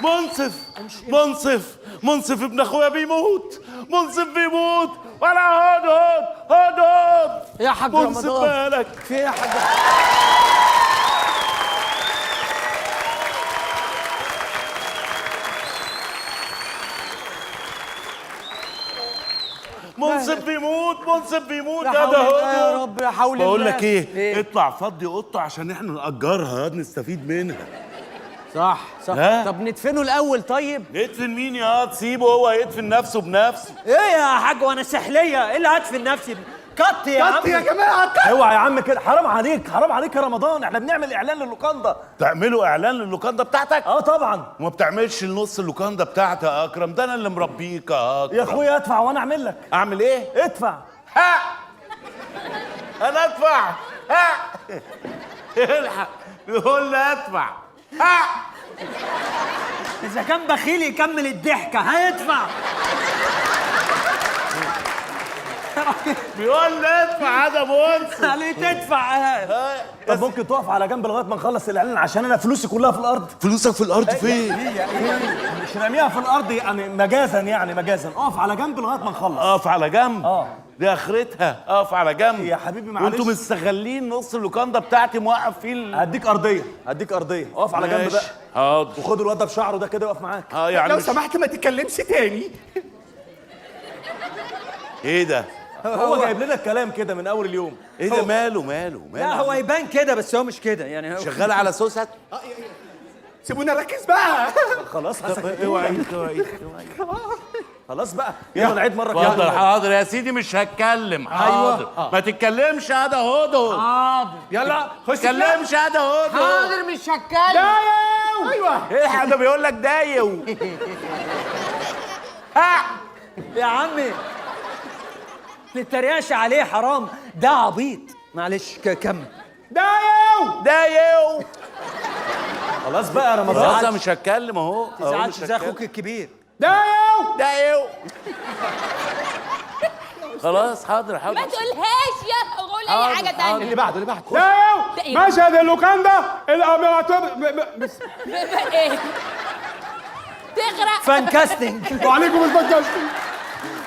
منصف منصف منصف ابن اخويا بيموت، منصف بيموت، ولا هدهد هدهد يا حاج منصف رمضان مالك في ايه يا حاج؟ منصف بيموت، منصف بيموت، يا يا حول الله يا هدهد. رب، يا حول الله. بقول لك ايه، اطلع فضي قطه عشان احنا نأجرها نستفيد منها. صح صح. ها؟ طب ندفنه الاول طيب. ندفن مين يا تسيبه هو يدفن نفسه بنفسه. ايه يا حاج وانا سحليه؟ ايه اللي هدفن نفسي؟ كت يا عم. كت يا جماعه، كت. اوعى يا عم كده، حرام عليك حرام عليك يا رمضان، احنا بنعمل اعلان للوكاندا. تعملوا اعلان للوكاندا بتاعتك؟ اه طبعا. وما بتعملش النص اللوكاندا بتاعتي يا اكرم، ده انا اللي مربيك يا اكرم. يا اخويا ادفع وانا اعمل لك. اعمل ايه؟ ادفع. ها انا ادفع؟ ها الحق بيقول لي ادفع. ها اذا كان بخيل يكمل الضحكه، هيدفع. بيقول لي ادفع هذا منصف. قال تدفع. طب ممكن تقف على جنب لغايه ما نخلص الاعلان عشان انا فلوسي كلها في الارض. فلوسك في الارض فين؟ مش راميها في الارض يعني مجازا، يعني مجازا. اقف على جنب لغايه ما نخلص. اقف على جنب؟ اه دي اخرتها اقف على جنب يا حبيبي معلش. وانتوا مستغلين نص اللوكاندا بتاعتي موقف فيه هديك ارضيه، هديك ارضيه. اقف على جنب ماشي. بقى. حاضر. وخد الواد ده بشعره ده كده يقف معاك. يعني لو مش... سمحت ما تتكلمش تاني. ايه ده؟ هو جايب لنا الكلام كده من اول اليوم. ايه ده؟ ماله لا هو يبان كده بس هو مش كده يعني. هو شغال على سوست؟ سيبونا نركز بقى. خلاص اوعي خلاص بقى، يلا نعيد مره اتفضل. كده. حاضر يا سيدي، مش هتكلم. حاضر. ما تتكلمش يا ده هدهد. حاضر. يلا ما تتكلمش يا ده هدهد. حاضر مش هتكلم. ايوه ايه حاجه بيقول لك دايو. ها يا عمي نتريقش عليه، حرام، ده عبيط. معلش كمل. دايو. خلاص بقى يا رمضان. خلاص انا مش هتكلم اهو. تزعلش زي اخوك الكبير. دايو. خلاص حاضر حاضر. ما تقولهاش يا قول اي حاجه تانية. اللي بعده اللي بعده. ده إيه؟ مشهد اللوكاندا الاميراتور. ايه تغرق. فانكاستنج. وعليكم البودكاست.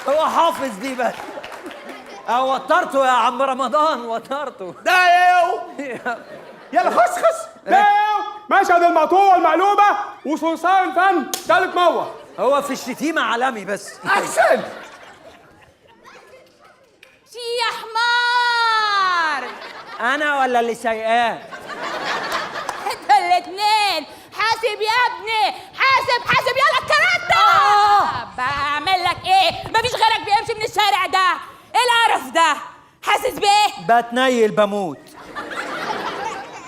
هو حافظ دي بس. وترته يا عم رمضان، وترته. دايو. يلا خش مشهد المقطوع والمقلوبه وصرصار الفن ثالث موه. هو في الشتيمه عالمي بس. احسن. يا حمار. انا ولا اللي سايقاه؟ انتوا الاتنين. حاسب يا ابني، حاسب حاسب. يلا الكاراتة. بعمل لك ايه؟ مفيش غيرك بيمشي من الشارع ده. ايه القرف ده؟ حاسس بايه؟ بتنيل بموت.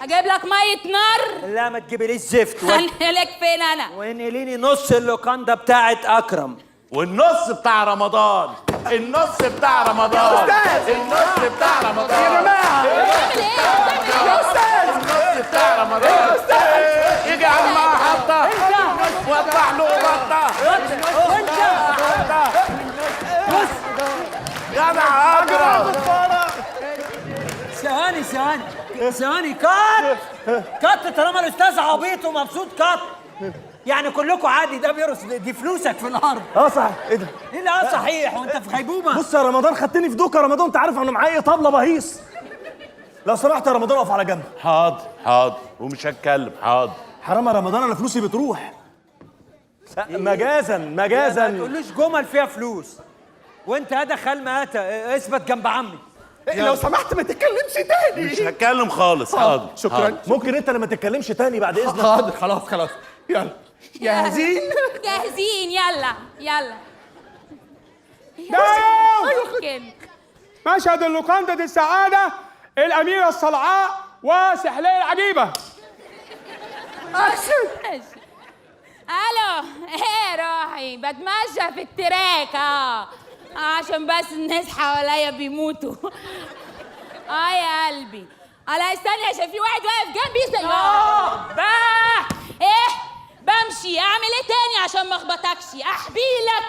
اجيب لك ميه نار؟ لا ما تجيبليش زفت. هنقلك فين انا؟ وانقليني نص اللوكاندا بتاعت اكرم. والنص بتاع رمضان. النص بتاع رمضان. النص بتاع رمضان يا جماعه. بتعمل ايه؟ النص بتاع رمضان. يجي على المحطه واطلع له بطه. جدع اكرم. ثواني كات طالما الاستاذ عبيط ومبسوط كات. يعني كلكم عادي، ده بيرقص، دي فلوسك في الارض. صح. ايه ده؟ ايه اللي صحيح وانت في غيبوبه؟ بص يا رمضان، خدتني في دوكا. رمضان انت عارف انا معايا طبله بهيص. لو سمحت يا رمضان اقف على جنب. حاضر حاضر ومش هتكلم. حاضر. حرام يا رمضان، انا فلوسي بتروح. مجازا ما مجازا. تقولوش جمل فيها فلوس. وانت هذا خال مآتة، اثبت جنب عمي. لو سمحت ما تتكلمش تاني. مش هتكلم خالص. حاضر. شكرا. حاضر. ممكن انت لما تتكلمش تاني بعد اذنك؟ حاضر خلاص يلا جاهزين؟ جاهزين. يلا يلا. ممكن. مشهد اللوكاندا دي السعاده الاميره الصلعاء وسحليه العجيبه. ماشي. الو. ايه روحي بتمشى في التراك عشان بس الناس حواليا بيموتوا. يا قلبي. انا استني عشان في واحد واقف جنبي. ايه بمشي. اعمل ايه تاني عشان ما اخبطكش؟ احبيلك.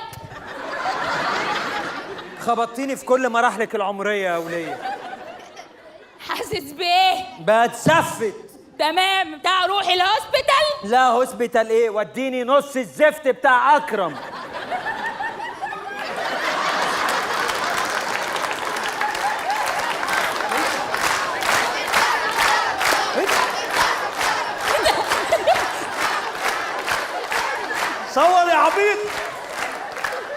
خبطتيني في كل مراحلك العمريه يا وليه. حاسس بايه؟ بتسفت. تمام. بتاع روحي الهوسبيتال. هوسبيتال؟ لا هوسبيتال ايه، وديني نص الزفت بتاع اكرم. صور يا عبيط.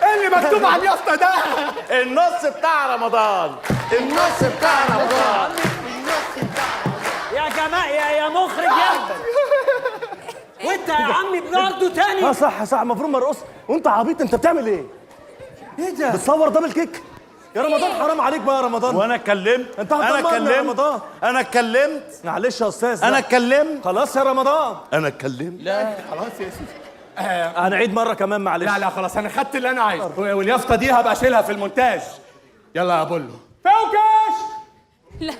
ايه اللي مكتوب على اليافطه ده؟ النص بتاع رمضان، النص بتاع رمضان. يا جماعه يا مخرج يا وانت يا عمي برضه تاني. صح المفروض ما نرقص. وانت عبيط، انت بتعمل ايه؟ ايه ده؟ بتصور دبل كيك يا رمضان؟ حرام عليك بقى يا رمضان. وانا اتكلمت؟ انت انا هتدمرنا يا رمضان. انا اتكلمت؟ معلش يا استاذ. انا اتكلمت؟ خلاص يا رمضان. انا اتكلمت؟ لا خلاص يا سيدي. هنعيد مره كمان معلش. لا خلاص انا خدت اللي انا عايزه، واليافطه دي هبقى اشيلها في المونتاج. يلا يا بولو. فوكس. لا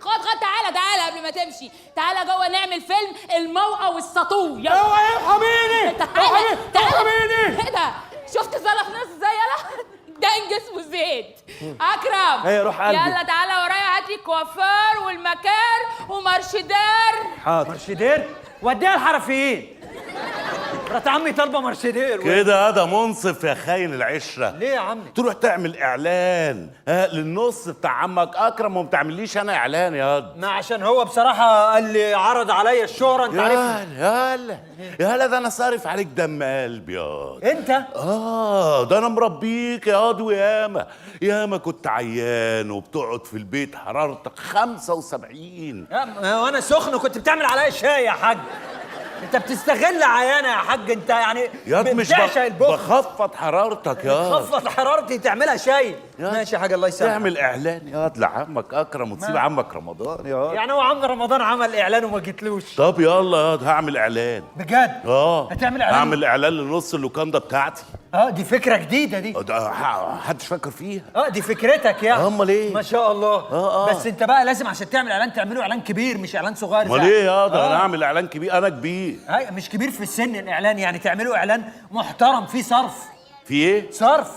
خد تعالى قبل ما تمشي، تعالى جوه نعمل فيلم الموقع والسطو. يلا اوعى ارحميني، تعالى ارحميني. ايه ده؟ شفت زلط نص ازاي؟ يلا ده اسمه زيد. اكرم ايه روح قلبي. يلا تعالى ورايا، هات لي الكوافير والمكار ومارشدير. حاضر. مرشدير وديها الحرفيين. مرات عمي طالبه مرشدير. كده ده منصف يا خاين العشره. ليه يا عمي؟ تروح تعمل اعلان للنص بتاع عمك اكرم وما بتعمليش انا اعلان ياض. ما عشان هو بصراحه قال لي عرض عليا الشهره، انت عارف. يالا ده انا صارف عليك دم قلبي ياض. انت ده انا مربيك ياض، وياما كنت عيان وبتقعد في البيت حرارتك 75. وانا سخن كنت بتعمل عليا شاي يا حاج. انت بتستغل عيانه يا حاج، انت يعني ياض مش بتعشق البخل. بخفض حرارتك ياض. خفض حرارتي تعملها شاي. ماشي يا حاج الله يسامحك. تعمل اعلان ياض لعمك اكرم وتسيب عمك رمضان ياض. يعني هو عم رمضان عمل اعلان وما جيتلوش؟ طب يلا ياض هعمل اعلان بجد؟ هتعمل اعلان؟ هعمل اعلان لنص اللوكاندا بتاعتي. دي فكره جديده دي. ده محدش فكر فيها. دي فكرتك يعني. امال ايه؟ ما شاء الله. بس انت بقى لازم عشان تعمل اعلان تعمله اعلان كبير مش اعلان صغير. امال ايه ياض؟ انا هعمل اعلان كبير، انا كبير. مش كبير في السن الاعلان، يعني تعمله اعلان محترم فيه صرف. في ايه؟ صرف.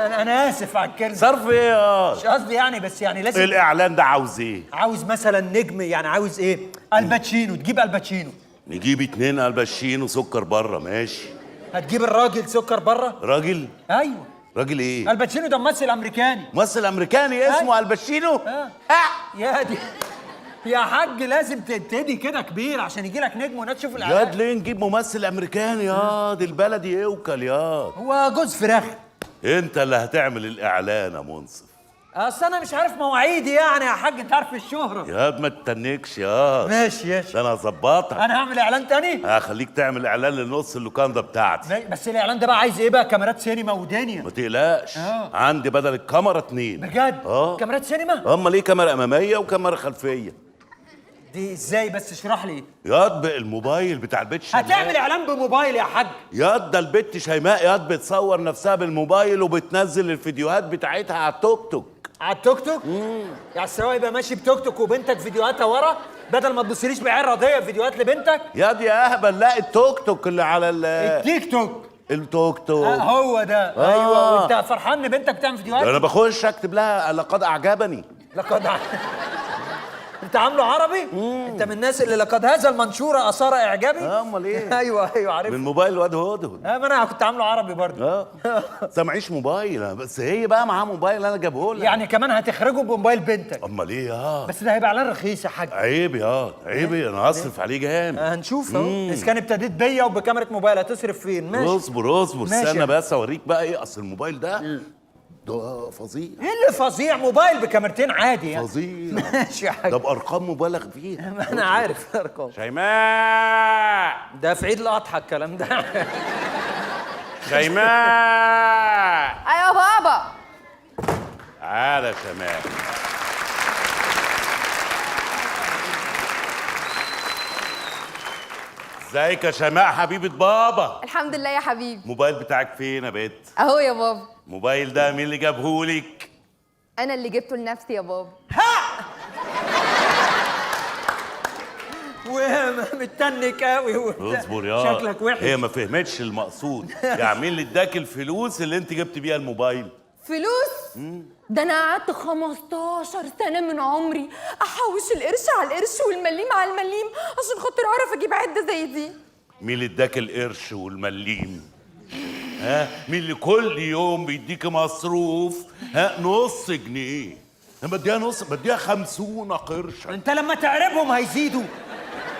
انا اسف على الكلمه. صرف ايه ياض؟ مش قصدي يعني، بس يعني لازم. الاعلان ده عاوز ايه؟ عاوز مثلا نجم، يعني عاوز ايه؟ الباتشينو، تجيب الباتشينو. نجيب 2 الباتشينو سكر بره، ماشي. هتجيب الراجل سكر بره؟ راجل؟ ايوه. راجل ايه؟ الباتشينو ده ممثل امريكاني. ممثل امريكاني اسمه الباتشينو؟ يا دي يا حاج لازم تبتدي كده كبير عشان يجي لك نجم والناس تشوف الاعلان. ياض ليه نجيب ممثل امريكاني ياض؟ البلدي يوكل ياض. هو جوز فراخ. انت اللي هتعمل الاعلان يا منصف. اصل انا مش عارف مواعيدي يعني يا حاج، انت عارف الشهره. ياض ما تتنكش ياض. ماشي ده انا هظبطك. انا هعمل اعلان تاني. هخليك تعمل اعلان لنص اللوكاندا بتاعتي. بس الاعلان ده بقى عايز ايه بقى؟ كاميرات سينما ودنيا. ما تقلقش. عندي بدل الكاميرا 2. بجد؟ كاميرات سينما؟ امال ايه؟ كاميرا اماميه وكاميرا خلفيه. دي ازاي بس؟ اشرح لي. ياض الموبايل بتاع البت شيماء. هتعمل اعلان بموبايل يا حاج؟ ياض ده البت شيماء ياض بتصور نفسها بالموبايل وبتنزل الفيديوهات بتاعتها على التوك توك. على التوك توك؟ يعني السواق يبقى ماشي بتوك توك وبنتك فيديوهاتها ورا، بدل ما تبصليش بعين راضيه فيديوهات لبنتك. ياض يا اهبل، لا التوك توك اللي على التيك توك. التوك توك. هو ده. ايوه. وانت فرحان ان بنتك بتعمل فيديوهات؟ انا بخش اكتب لها لقد اعجبني. لقد انت عامله عربي؟ انت من الناس اللي لقد هذا المنشور اثار اعجابي؟ امال ايه؟ ايوه عارف. من موبايل الواد هدهد. ما انا كنت عامله عربي برضه. بس معيش موبايل، بس هي بقى معاها موبايل انا جابه لها. يعني كمان هتخرجه بموبايل بنتك؟ امال ايه يا؟ بس ده هيبقى اعلان رخيص يا حاج. عيب يا عيب، انا هصرف عليه جامد. هنشوف اهو. اذا كان ابتديت بيا وبكاميرا موبايل هتصرف فين؟ ماشي. اصبر ماشي. استنى بس اوريك بقى ايه. اصل الموبايل ده ده فظيع. ايه اللي فظيع؟ موبايل بكاميرتين عادي يعني. فظيع. ماشي يا حاج. ده بارقام مبالغ فيها. ما انا عارف ارقام. شيماء ده في عيد الاضحى الكلام ده. شيماء. ايوه بابا. تعالى يا شيماء. ازيك يا شيماء حبيبة بابا؟ الحمد لله يا حبيبي. الموبايل بتاعك فين يا بت؟ اهو يا بابا. الموبايل ده مين اللي جابهولك؟ انا اللي جبته لنفسي يا بابا. ومتنك قوي اصبر يا شكلك وحش. هي ما فهمتش المقصود. يعني مين اللي اداك الفلوس اللي انت جبت بيها الموبايل؟ فلوس؟ ده انا قعدت 15 سنه من عمري احوش القرش على القرش والمليم على المليم عشان خاطر اعرف اجيب عده زي دي. مين اللي اداك القرش والمليم؟ ها؟ مين اللي كل يوم بيديك مصروف نص جنيه؟ انا بديها نص، بديها 50 قرشا. انت لما تعربهم هيزيدوا،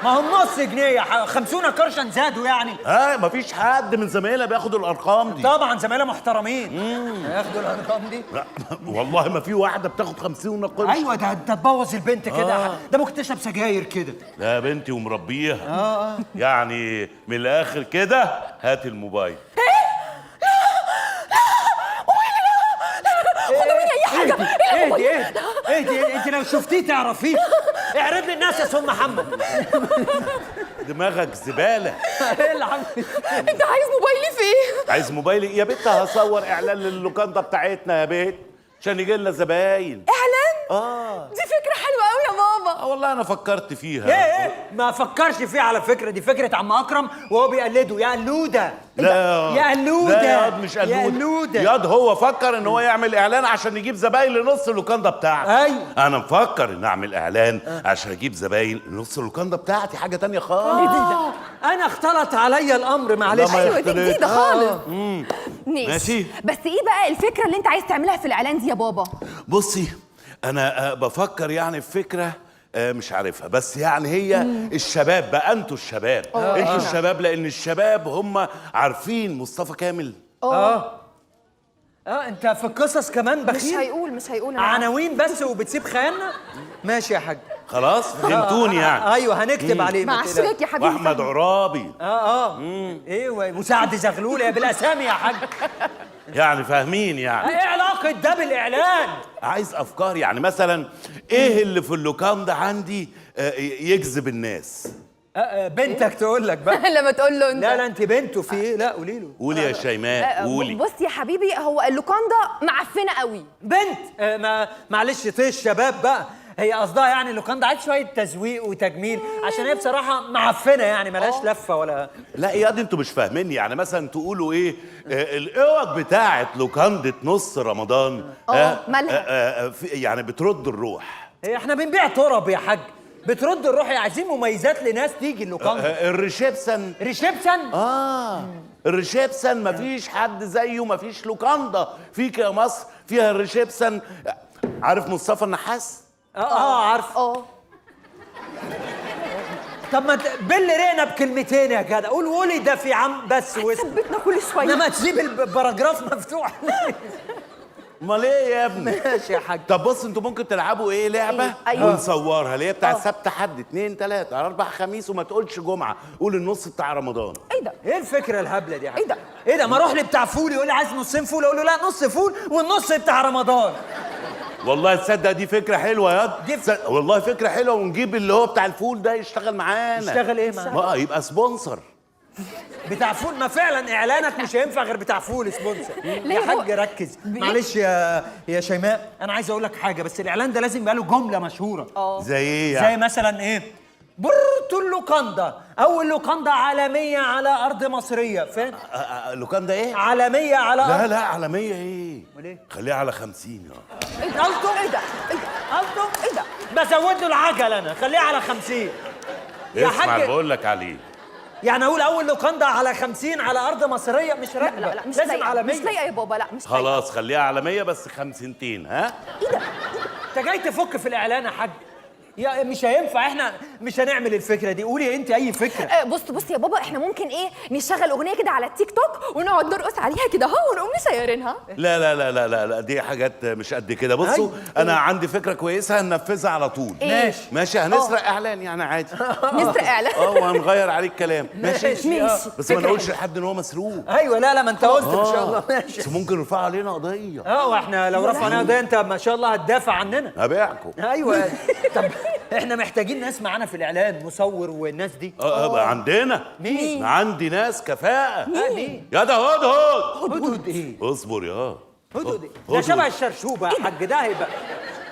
ما هم نص جنيه 50 قرشا زادوا يعني. مفيش حد من زمايلنا بياخد الارقام دي. طبعا زمايلنا محترمين هياخدوا الارقام دي. لا والله ما في واحده بتاخد 50 قرش. ايوه ده انت تبوظ البنت كده. ده ممكن تشرب سجاير كده. لا بنتي ومربيها. يعني من الاخر كده هات الموبايل. ايه انت لو شفتيه تعرفيه. اعرض لي الناس يا سم محمد. دماغك زباله. ايه اللي عم انت عايز موبايلي في ايه؟ عايز موبايلي يا بنت؟ هصور اعلان للوكاندا بتاعتنا يا بنت عشان يجي لنا زباين. اعلان؟ دي فكره حلوه قوي يا بابا. والله انا فكرت فيها. ايه ما فكرش فيه على فكره، دي فكره عم اكرم وهو بيقلده. يا قلوده لا يا قلوده لا ياض مش قلوده. يا قلوده ياض هو فكر ان هو يعمل اعلان عشان يجيب زباين لنص اللوكاندا بتاعته. ايوه انا مفكر ان اعمل اعلان عشان اجيب زباين لنص اللوكاندا بتاعتي، حاجه تانية خالص. انا اختلط عليا الامر معلش. ما ايوه دي يختلط. جديده خالص. ماشي. بس ايه بقى الفكره اللي انت عايز تعملها في الاعلان دي يا بابا؟ بصي انا بفكر يعني في فكره مش عارفها، بس يعني هي الشباب بقى، انتوا الشباب، انتوا الشباب، لان الشباب هم عارفين مصطفى كامل. انت في القصص كمان بخيل. مش هيقول أنا عناوين بس وبتسيب خيالنا. ماشي يا حاج. خلاص فهمتوني يعني. ايوه هنكتب عليه. مع الشريك يا حبيبي. واحمد عرابي. ايه وسعد زغلول يا بالاسامي يا حاج. يعني فاهمين يعني. ايه علاقه ده بالاعلان؟ عايز افكار، يعني مثلا ايه اللي في اللوكاندا عندي يجذب الناس؟ بنتك تقول لك بقى. لما تقول له انت. لا انت بنته في ايه؟ لا قولي له. قولي يا شيماء قولي. بص يا حبيبي، هو اللوكاندا معفنه قوي. بنت معلش طيش الشباب بقى. هي قصدها يعني اللوكاندا عايز شويه تزويق وتجميل، عشان هي بصراحه معفنه يعني ملهاش لفه ولا. لا يا دي انتوا مش فاهميني. يعني مثلا تقولوا ايه الاوض بتاعت لوكاندا نص رمضان مالها؟ يعني بترد الروح. هي احنا بنبيع تراب يا حاج، بترد الروح. عايزين مميزات لناس تيجي اللوكاندا. الريسبشن. ريسبشن؟ الريسبشن مفيش حد زيه، مفيش لوكاندا فيك يا مصر فيها الريسبشن. عارف مصطفى النحاس؟ عارف. طب ما بل رينا بكلمتين يا جدع. قولي ده في عم بس ثبتنا كل شويه. انما تسيب الباراجراف مفتوح. امال ايه يا ابني؟ ماشي يا حاج. طب بص انتوا ممكن تلعبوا ايه لعبه أيوة. ونصورها اللي هي بتاع سبت حد 2 3 4 5 وما تقولش جمعه، قول النص بتاع رمضان. ايه ده؟ ايه الفكره الهبله دي يا حاج؟ ايه ده؟ ايه ده؟ ما اروح لي بتاع فول يقول لي عايز نصين فول، اقول له لا نص فول والنص بتاع رمضان. والله تصدق دي فكره حلوه يا والله فكره حلوه، ونجيب اللي هو بتاع الفول ده يشتغل معانا. يشتغل ايه معانا؟ يبقى سبونسر بتاع فول. ما فعلا اعلانك مش هينفع غير بتاع فول سبونسر. يا حاج ركز معلش يا شيماء، انا عايز اقول لك حاجه، بس الاعلان ده لازم يبقى له جمله مشهوره. زي ايه يعني؟ زي مثلا ايه؟ بورتو اللوكاندا، اول لوكاندا عالميه على ارض مصريه. فين؟ لوكاندا ايه؟ عالميه على لا أرض. لا عالميه ايه؟ امال ايه؟ خليها على 50 يا. ايه ده؟ ايه ده؟ قصده ايه ده؟ بزود له العجل انا، خليها على 50. يا اسمع حاج بقول لك عليه. يعني اقول اول لوكاندا على 50 على ارض مصريه مش راكبه. لا مش لازم لايقة. على 100. مش لايقه يا بابا. لا مش خلاص خليها عالميه بس 50 ها؟ ايه ده؟ انت جاي تفك في الاعلان يا حاج؟ يا مش هينفع، احنا مش هنعمل الفكره دي. قولي انت اي فكره. بص يا بابا، احنا ممكن ايه نشغل اغنيه كده على التيك توك ونقعد نرقص عليها كده اهو ونقوم مشيرينها. لا لا لا لا لا لا دي حاجات مش قد كده. بصوا انا عندي فكره كويسه هننفذها على طول. إيه؟ ماشي هنسرق اعلان يعني عادي. نسرق اعلان؟ وهنغير عليه الكلام. ماشي بس ما فكرة نقولش لحد ان هو مسروق. ايوه لا ما انت قلت ان شاء الله. ماشي بس ممكن يرفع علينا قضيه. واحنا لو رفعنا قضيه انت ما شاء الله هتدافع عننا. هبيعكم. ايوه. طب احنا محتاجين ناس معانا في الاعلان، مصور والناس دي. عندنا مين؟ عندي ناس كفاءه. مين؟ يا ده هدهد. هدهد ايه؟ اصبر يا هدهد ايه؟ ده شبه الشرشوبه يا حاج. ده هيبقى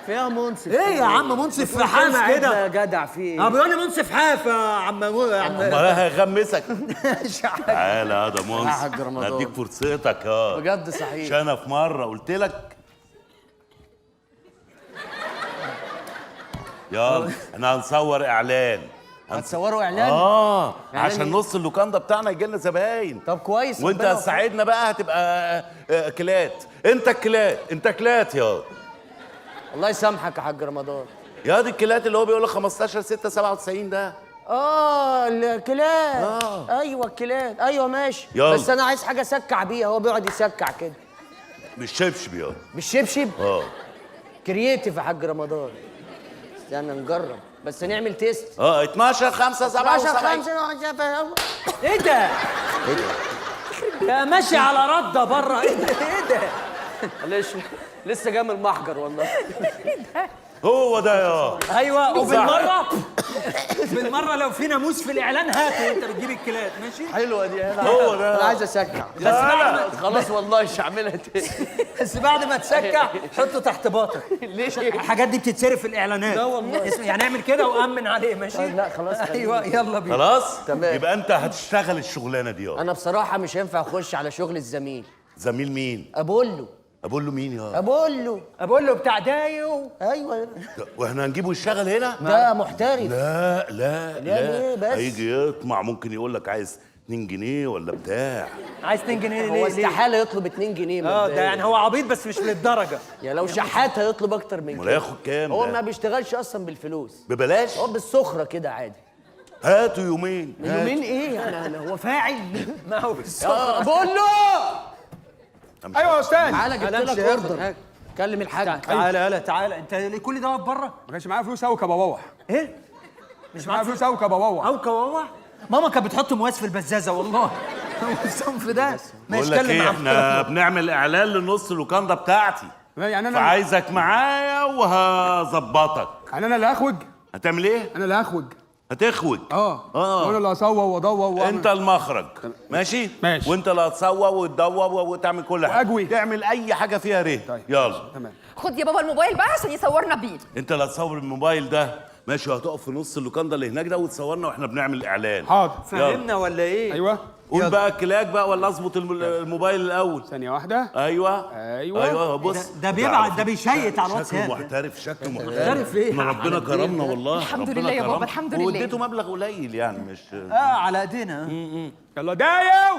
فيها منصف. ايه يا عم منصف في حاف كده يا جدع في ايه؟ بيقول لي منصف حاف يا عم ما هيغمسك. مش عارف. تعالى يا ده يا حاج منصف، رمضان. نديك فرصتك يا بجد صحيح. مش انا في مره قلت لك يلا احنا هنصور اعلان. هتصوروا اعلان؟ اه إعلان عشان إيه؟ نص اللوكاندا بتاعنا يجي لنا زباين. طب كويس. وانت ربنا هتساعدنا بقى، هتبقى كلات. انت الكلات، انت كلات يا الله يسامحك يا حاج رمضان. يا دي الكلات اللي هو بيقول لك 15/6/97 ده. الكلاد. ايوه الكلاد، ايوه ماشي. يلا. بس انا عايز حاجه اسكع بيها، هو بيقعد يسكع كده. مش شبشب يا بالشبشب؟ اه كرييتيف يا حاج رمضان. استنى نجرب بس نعمل تيست. 12/5/97. ايه ده؟ يا ماشي على رده بره. ايه ده؟ معلش لسه جاي من المحجر والله. هو ده يا ايوه وبالمره لو في ناموس في الاعلان هاته وانت بتجيب الكلات ماشي. حلوه دي. هو ده. انا عايز اسكع بس بعد خلاص والله مش هعملها تاني. بس بعد ما تسكع حطه تحت باطك. ليش؟ الحاجات دي بتتسرق في الاعلانات. لا والله. يعني اعمل كده وامن عليه ماشي. لا خلاص. ايوه يلا بينا. خلاص تمام. يبقى انت هتشتغل الشغلانه دي يا انا بصراحه مش هينفع اخش على شغل الزميل. زميل مين؟ ابولو. اقول له مين يا ابولو بتاع دايو. ايوه واحنا هنجيبه يشتغل هنا؟ ده محترف. لا ليه بس؟ هيجي يطمع، ممكن يقول لك عايز 2 جنيه ولا بتاع. عايز 2 جنيه هو ليه؟ استحاله يطلب 2 جنيه. ده يعني هو عبيط بس مش للدرجه. يا لو شحات هيطلب اكتر من امال كده. هياخد كام هو ده؟ ما بيشتغلش اصلا بالفلوس، ببلاش؟ هو بالسخره كده عادي. هاتوا يومين. يومين ايه يعني؟ هو فاعل. ما هو بالسخرة. بقول له ايوه يا استاذ. تعالى جبت لك اوردر. كلم الحاج. تعالى انت كل ده واقف بره؟ ما كانش معايا فلوس اوكا بواوح. ايه؟ مش معايا فلوس اوكا بواوح. او كواوع. ماما كانت بتحط مواس في البزازه والله. الصنف ده بقول لك ايه، احنا بنعمل اعلان لنص اللوكاندا بتاعتي، يعني انا فعايزك معايا وهظبطك. يعني انا اللي هخوج. هتعمل ايه؟ انا اللي هخوج. هتخوج. وانا اللي هصور وادور انت المخرج. ماشي؟ ماشي. وانت اللي هتصور وتدور وتعمل كل حاجه. وأجوي. تعمل اي حاجه فيها ريه. طيب. يلا تمام. خد يا بابا الموبايل بقى عشان يصورنا بيه. انت اللي هتصور الموبايل ده. ماشي، وهتقف في نص اللوكاندا اللي هناك ده وتصورنا واحنا بنعمل اعلان. حاضر. فهمنا ولا ايه؟ ايوه. قول بقى الكلاك بقى ولا اظبط الموبايل الاول. ثانيه واحده. ايوه بص. ده بيبعت، ده بيشيت على الواتساب. شكله محترف، شكله محترف ايه؟ ما ربنا كرمنا والله. الحمد ربنا لله يا بابا، كرمنا. الحمد لله. واديته مبلغ قليل يعني مش على ايدينا. يلا دايو.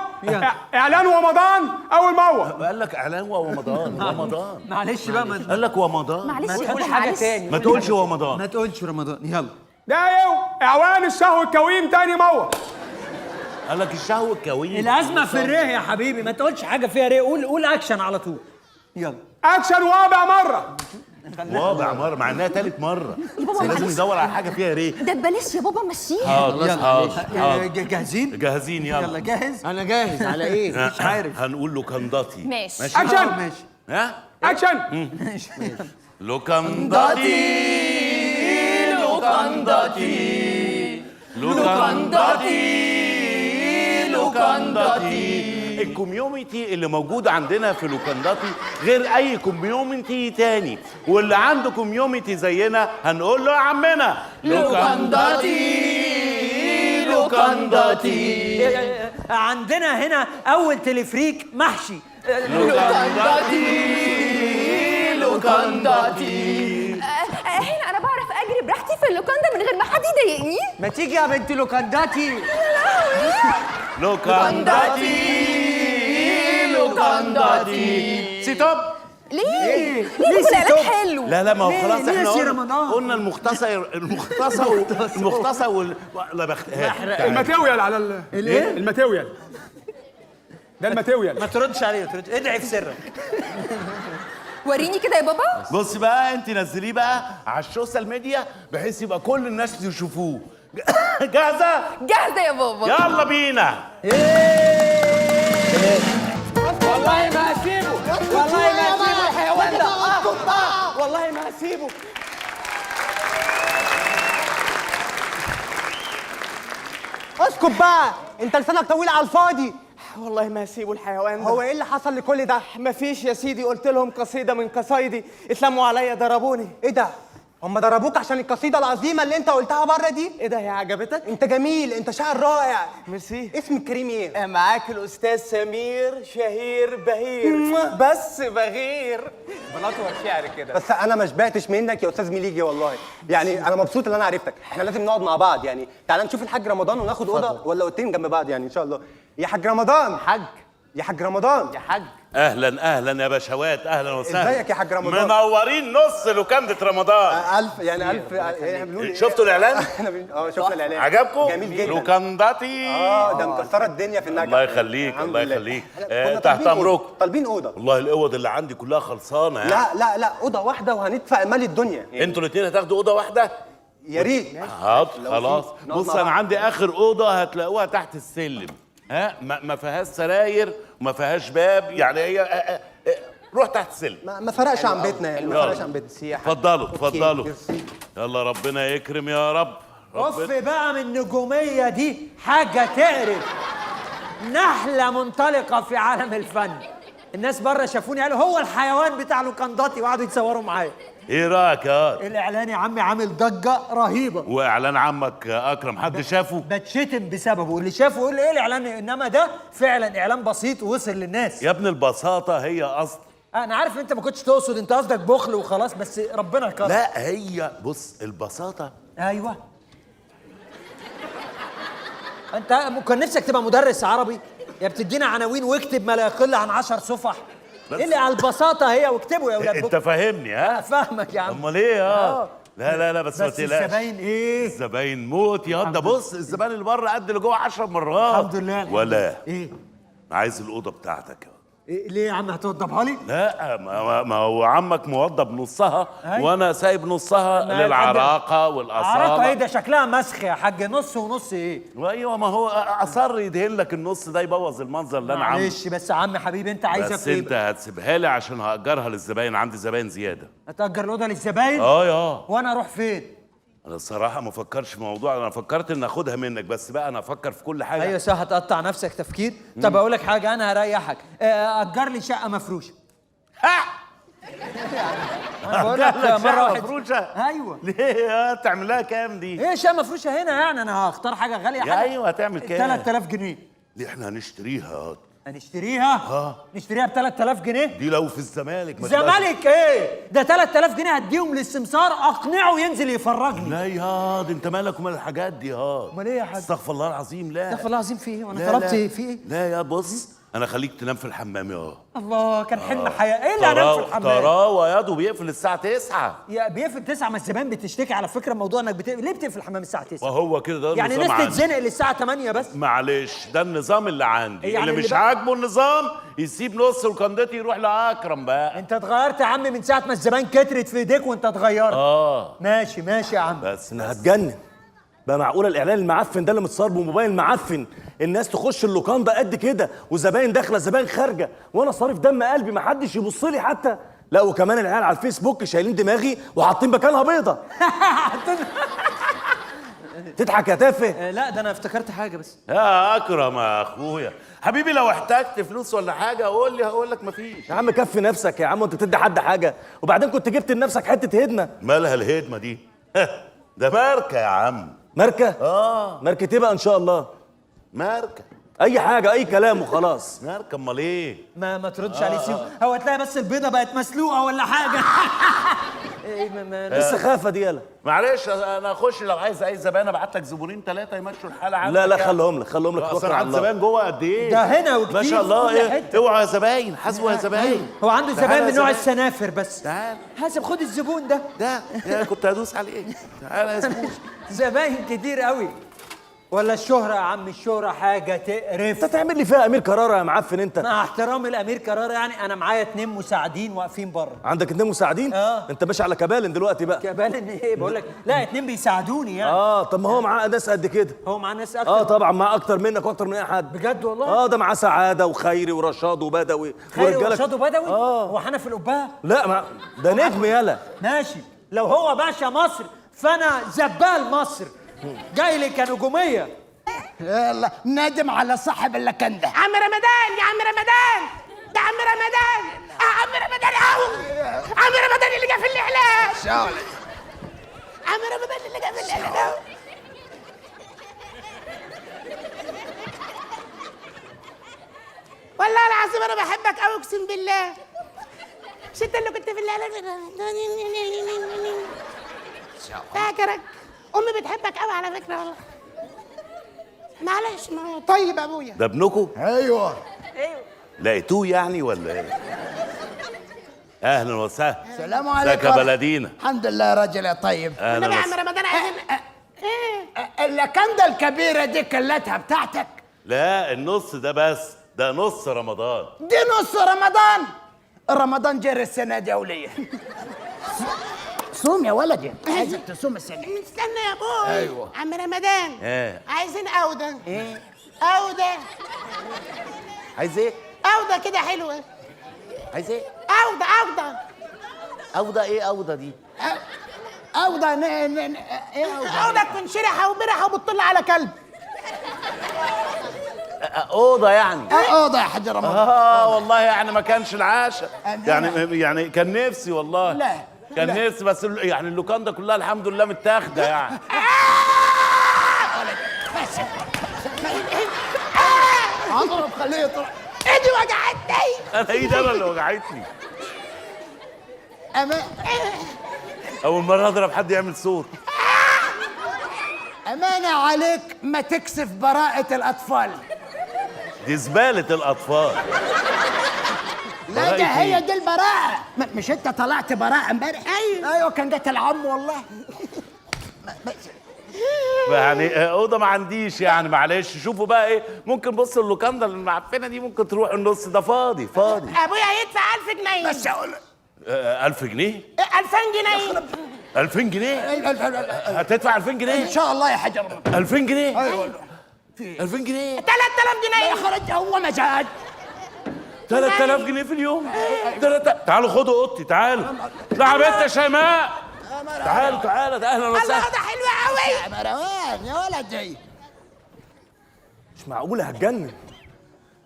اعلان رمضان اول موه. قال لك اعلان رمضان. معلش بقى قال لك رمضان. معلش ما يا تقول بابا، حاجه معلش. تاني. ما تقولش رمضان. ما تقولش رمضان. يلا دايو اعوان الشهو الكويم تاني موه. قال لك الشهوة الكوين. الازمه في الريه يا حبيبي، ما تقولش حاجه فيها ريه. قول اكشن على طول. يلا اكشن رابع مره. رابع مرة مع انها تالت مرة. بابا لازم معلش. ندور على حاجة فيها ريه. ده ببلاش يا بابا، مشيها. حاضر. جاهزين؟ جاهزين يلا جاهز. انا جاهز على ايه؟ مش عارف. هنقول لوكانداتي. ماشي. اكشن. ماشي. ها؟ اكشن. لوكانداتي. الكوميونتي اللي موجود عندنا في لوكانداتي غير اي كوميونتي تاني، واللي عنده كوميونتي زينا هنقول له يا عمنا لوكانداتي. عندنا هنا اول تلفريك محشي. لوكانداتي. هنا انا بعرف اجري براحتي في اللوكاندا من غير ما حد يضايقني. ما تيجي يا بنت لوكانداتي. لوكانداتي. سيتوب. ليه ده كلام حلو. لا ما هو خلاص ليه احنا يا رمضان؟ قلنا المختصر لا بختها. الماتيريال على الايه؟ الماتيريال ده الماتيريال. ما تردش عليه، ادعي في سرك. وريني كده يا بابا. بص بقى انت نزليه بقى على السوشيال ميديا بحيث يبقى كل الناس يشوفوه. جاهزة؟ جاهزة يا بابا. يلا بينا. والله ما هسيبه، والله ما هسيبه الحيوان ده. والله ما هسيبه. اسكت بقى، انت لسانك طويل على الفاضي. والله ما هسيبوا الحيوان ده. هو ايه اللي حصل لكل ده؟ مفيش يا سيدي، قلت لهم قصيدة من قصايدي، اتلموا عليا ضربوني. ايه ده؟ هم ضربوك عشان القصيده العظيمه اللي انت قلتها بره دي؟ ايه ده، هي عجبتك؟ انت جميل، انت شاعر رائع. ميرسي. اسمك كريم ايه؟ معاك الأستاذ سمير شهير بهير، بس بغير بنطوى الشعر كده. بس انا ما شبعتش منك يا استاذ ميليجي والله، يعني انا مبسوط ان انا عرفتك. احنا لازم نقعد مع بعض، يعني تعالى نشوف الحاج رمضان وناخد اوضه ولا اوضتين جنب بعض يعني ان شاء الله. يا حاج رمضان. حاج. يا حاج رمضان. يا حاج. اهلا اهلا يا باشوات، اهلا وسهلا. ازيك يا حاج رمضان؟ منورين نص لوكانده رمضان. الف يعني الف إيه بنقول إيه؟ شفتوا الاعلان؟ احنا شفنا الاعلان. عجبكم؟ جميل جدا. لوكانداتي. ده مكسره الدنيا في النجاح. الله يخليك الحمد الله لله. يخليك. كنا تحت طالبين امرك. أوضة. طالبين اوضه. والله الاوض اللي عندي كلها خلصانه يعني. لا اوضه واحده وهندفع مال الدنيا يعني. انتوا الاثنين هتاخدوا اوضه واحده؟ يا ريت. حاضر خلاص. نقعد بص مع انا بعض. عندي اخر اوضه هتلاقوها تحت السلم. ها ما فيهاش سراير وما فيهاش باب، يعني هي روح تحت السلم. ما فرقش عن بيتنا يعني، ما فرقش عن بيتنا. اتفضلوا اتفضلوا. ميرسي. يلا ربنا يكرم يا رب. اوف بقى من النجوميه دي، حاجه تقرف. نحله منطلقه في عالم الفن. الناس بره شافوني قالوا هو الحيوان بتاع لوكانداتي وقعدوا يتصوروا معايا. ايه رايك يا واد؟ الاعلان يا عمي عامل ضجه رهيبه. واعلان عمك اكرم حد شافه؟ بتشتم بسببه، اللي شافه يقول ايه الاعلان، انما ده فعلا اعلان بسيط ووصل للناس. يا ابن البساطه هي اصل. انا عارف انت ما كنتش تقصد، انت قصدك بخل وخلاص، بس ربنا كرم. لا هي بص البساطه. ايوه. انت كان نفسك تبقى مدرس عربي، يا بتدينا عناوين واكتب ما لا يقل عن 10 صفح. ايه اللي على البساطه هي، واكتبوا يا اولاد. انت فاهمني ها؟ فاهمك يا عم. امال ايه لا بس ما تقلقش. الزباين ايه؟ الزباين موت يا ده. بص الزبائن اللي بره قد اللي جوه 10 مرات. الحمد لله. ولا ايه؟ عايز الاوضه بتاعتك. إيه ليه يا عم، هتوضبها لي؟ لا ما هو عمك موضب نصها أيوة. وانا سايب نصها ما للعراقه والاصاله. عراقه ايه ده، شكلها مسخ يا حاج، نص ونص ايه؟ ايوه ما هو اصر يدهن لك النص ده يبوظ المنظر اللي انا عامله. معلش بس يا عم حبيبي انت عايزها بس في انت ايه؟ هتسيبها لي عشان هاجرها للزباين، عندي زباين زياده. هتأجر الاوضه للزباين؟ يا وانا اروح فين؟ انا الصراحه ما فكرش في موضوع، انا فكرت ان اخدها منك، بس بقى انا افكر في كل حاجه. ايوه صح، هتقطع نفسك تفكير. طب اقول لك حاجه، انا هريحك، اجر لي شقه مفروشه. انا بقول لك مره واحده مفروشه. ايوه. ليه تعملها كام دي؟ ايه شقه مفروشه هنا يعني، انا هختار حاجه غاليه يا حاجه. ايوه هتعمل كام؟ 3000 جنيه. دي احنا هنشتريها. هنشتريها؟ نشتريها ب 3000 جنيه؟ دي لو في الزمالك ما زمالك ايه؟ ده 3000 جنيه هديهم للسمسار اقنعه ينزل يفرجني. لا ياض انت مالك ومال الحاجات دي امال ايه يا حاج؟ استغفر الله العظيم. لا استغفر الله العظيم في ايه؟ وانا لا طلبت لا. في ايه؟ لا يا بص انا خليك تنام في الحمام يا الله كان حلم حياه. ايه اللي هنام في الحمام؟ تراوى ياض وبيقفل الساعه 9. يا بيقفل 9، ما الزبائن بتشتكي على فكره موضوع انك ليه بتقفل الحمام الساعه 9؟ وهو كده ده يعني النظام ناس عندي. تتزنق للساعه 8 بس. معلش ده النظام اللي عندي. يعني اللي اللي مش بقى- عاجبه النظام يسيب نص وكندتي يروح لاكرم بقى. انت اتغيرت يا عم من ساعه ما الزبائن كترت في ايديك وانت اتغيرت. ماشي ماشي يا عم. بس انا هتجنن بقى. معقوله الاعلان المعفن ده اللي متصور بموبايل معفن الناس تخش اللوكاندا قد كده وزباين داخله زباين خارجه وانا صارف دم قلبي ما حدش يبص لي حتى؟ لا وكمان العيال على الفيسبوك شايلين دماغي وحاطين مكانها بيضه. تضحك يا تافه. لا ده انا افتكرت حاجه بس. يا اكرم يا اخويا حبيبي، لو احتجت فلوس ولا حاجه قول لي هقول لك مفيش. يا عم كفي نفسك يا عم، وانت بتدي حد حاجه؟ وبعدين كنت جبت لنفسك حته هدمه. مالها الهدمه دي؟ ده ماركه يا عم. ماركه؟ ماركه ايه بقى ان شاء الله؟ ماركه اي حاجه اي كلام وخلاص. ماركه امال ايه؟ ما تردش عليه سيبه، هو تلاقي بس البيضه بقت مسلوقه ولا حاجه. ايه لسه خافه دي يالا. معلش انا اخش لو عايز اي زبائن ابعت لك زبونين 3 يمشوا الحاله عندك. لا خليهم لك خليهم لك. اصل عندي زباين جوه قد ايه؟ ده هنا وكتير ما شاء الله. في كل ايه حتة. اوعى يا زباين، حاسبوا يا زباين. هو عنده تعالى زبائن يا من نوع زبائن. السنافر بس. تعال حاسب خد الزبون ده. ده كنت هدوس عليه. تعالى يا زبون. زباين كتير قوي. ولا الشهرة يا عم، الشهرة حاجة تقرف. انت تعمل لي فيها امير كرارة يا معفن انت. مع احترامي الامير كرارة، يعني انا معايا 2 مساعدين واقفين بره. عندك 2 مساعدين؟ انت ماشي على كبالن دلوقتي بقى. كبالن ايه؟ بقول لك لا 2 بيساعدوني يعني. طب ما هو معاه ناس قد كده. هو معاه ناس اكتر. طبعا معاه اكتر منك واكتر من اي حد. بجد والله؟ ده معاه سعاده وخيري ورشاد وبدوي. خيري ورجالك- ورشاد وبدوي؟ هو حنفي القباه؟ لا ده نجم يالا. ماشي، لو هو باشا مصر فانا زبال مصر. جاي لي كنجوميه. يلا نادم على صاحب اللكنده. عم رمضان يا عم رمضان، ده عم رمضان، عم رمضان عم رمضان اللي جه في الاعلان. شاولي عم رمضان اللي جه في الاعلان. والله العظيم انا بحبك قوي اقسم بالله. مش انت اللي كنت في الاعلان؟ فاكرك. امي بتحبك قوي على فكره والله. معلش ما طيب ابويا. ده ابنكم؟ ايوه لقيتوه يعني ولا ايه؟ اهلا وسهلا. السلام ازيك عليكم. يا بلدينا؟ الحمد لله يا راجل يا طيب. اهلا النبي يا عم وسهلا. رمضان عايزين ايه؟ اللكنده الكبيره دي كلتها بتاعتك؟ لا النص ده بس، ده نص رمضان. دي نص رمضان. رمضان جري السنه دي وليه. صوم يا ولدي، عايزك تصوم السنه. استنى يا ابوي. أيوة. عم رمضان ايه عايزين أودة. ايه أودة. عايز ايه؟ أودة كده حلوة. عايز ايه؟ أودة أودة. اوضه ايه اوضه دي؟ اوضه ايه اوضه؟ أودة تكون شرحة وبرحة وبتطل على كلب. اوضه يعني. اوضه يا حاج رمضان. والله يعني ما كانش العاشق يعني كان نفسي والله. لا كان لا. نفسي بس يعني اللوكاندا كلها الحمد لله متاخده يعني. اضرب خليه يطلع. إيدي وجعتني. انا ايدي انا اللي وجعتني. اول مره اضرب حد يعمل صوت. امانه عليك ما تكسف براءه الاطفال. دي زباله الاطفال. لا ده براءة هي إيه؟ دي البراءه. مش انت طلعت براءه امبارح؟ ايوه كان جت العم والله. يعني اوضه ما عنديش يعني معلش. شوفوا بقى ايه، ممكن بص اللوكاندا المعفنه دي ممكن تروح النص ده فاضي فاضي. أبويا هيدفع 1000 جنيه. بس اقول 1000 جنيه؟ 2000 جنيه. 2000 جنيه؟ هتدفع 2000 ان جنيه؟ شاء الله يا حاج رمضان. 2000 جنيه؟ ايوه 2000 جنيه؟ 3000 يا جنيه. خرج هو مجاد. 3000 جنيه في اليوم؟ تعالوا خدوا اوضتي تعالوا. اطلع يا بنت يا شيماء. تعالوا تعالوا ده اهلا الله وسهلا. ده حلو قوي. يا مروان يا ولدي. مش معقوله هتجنن.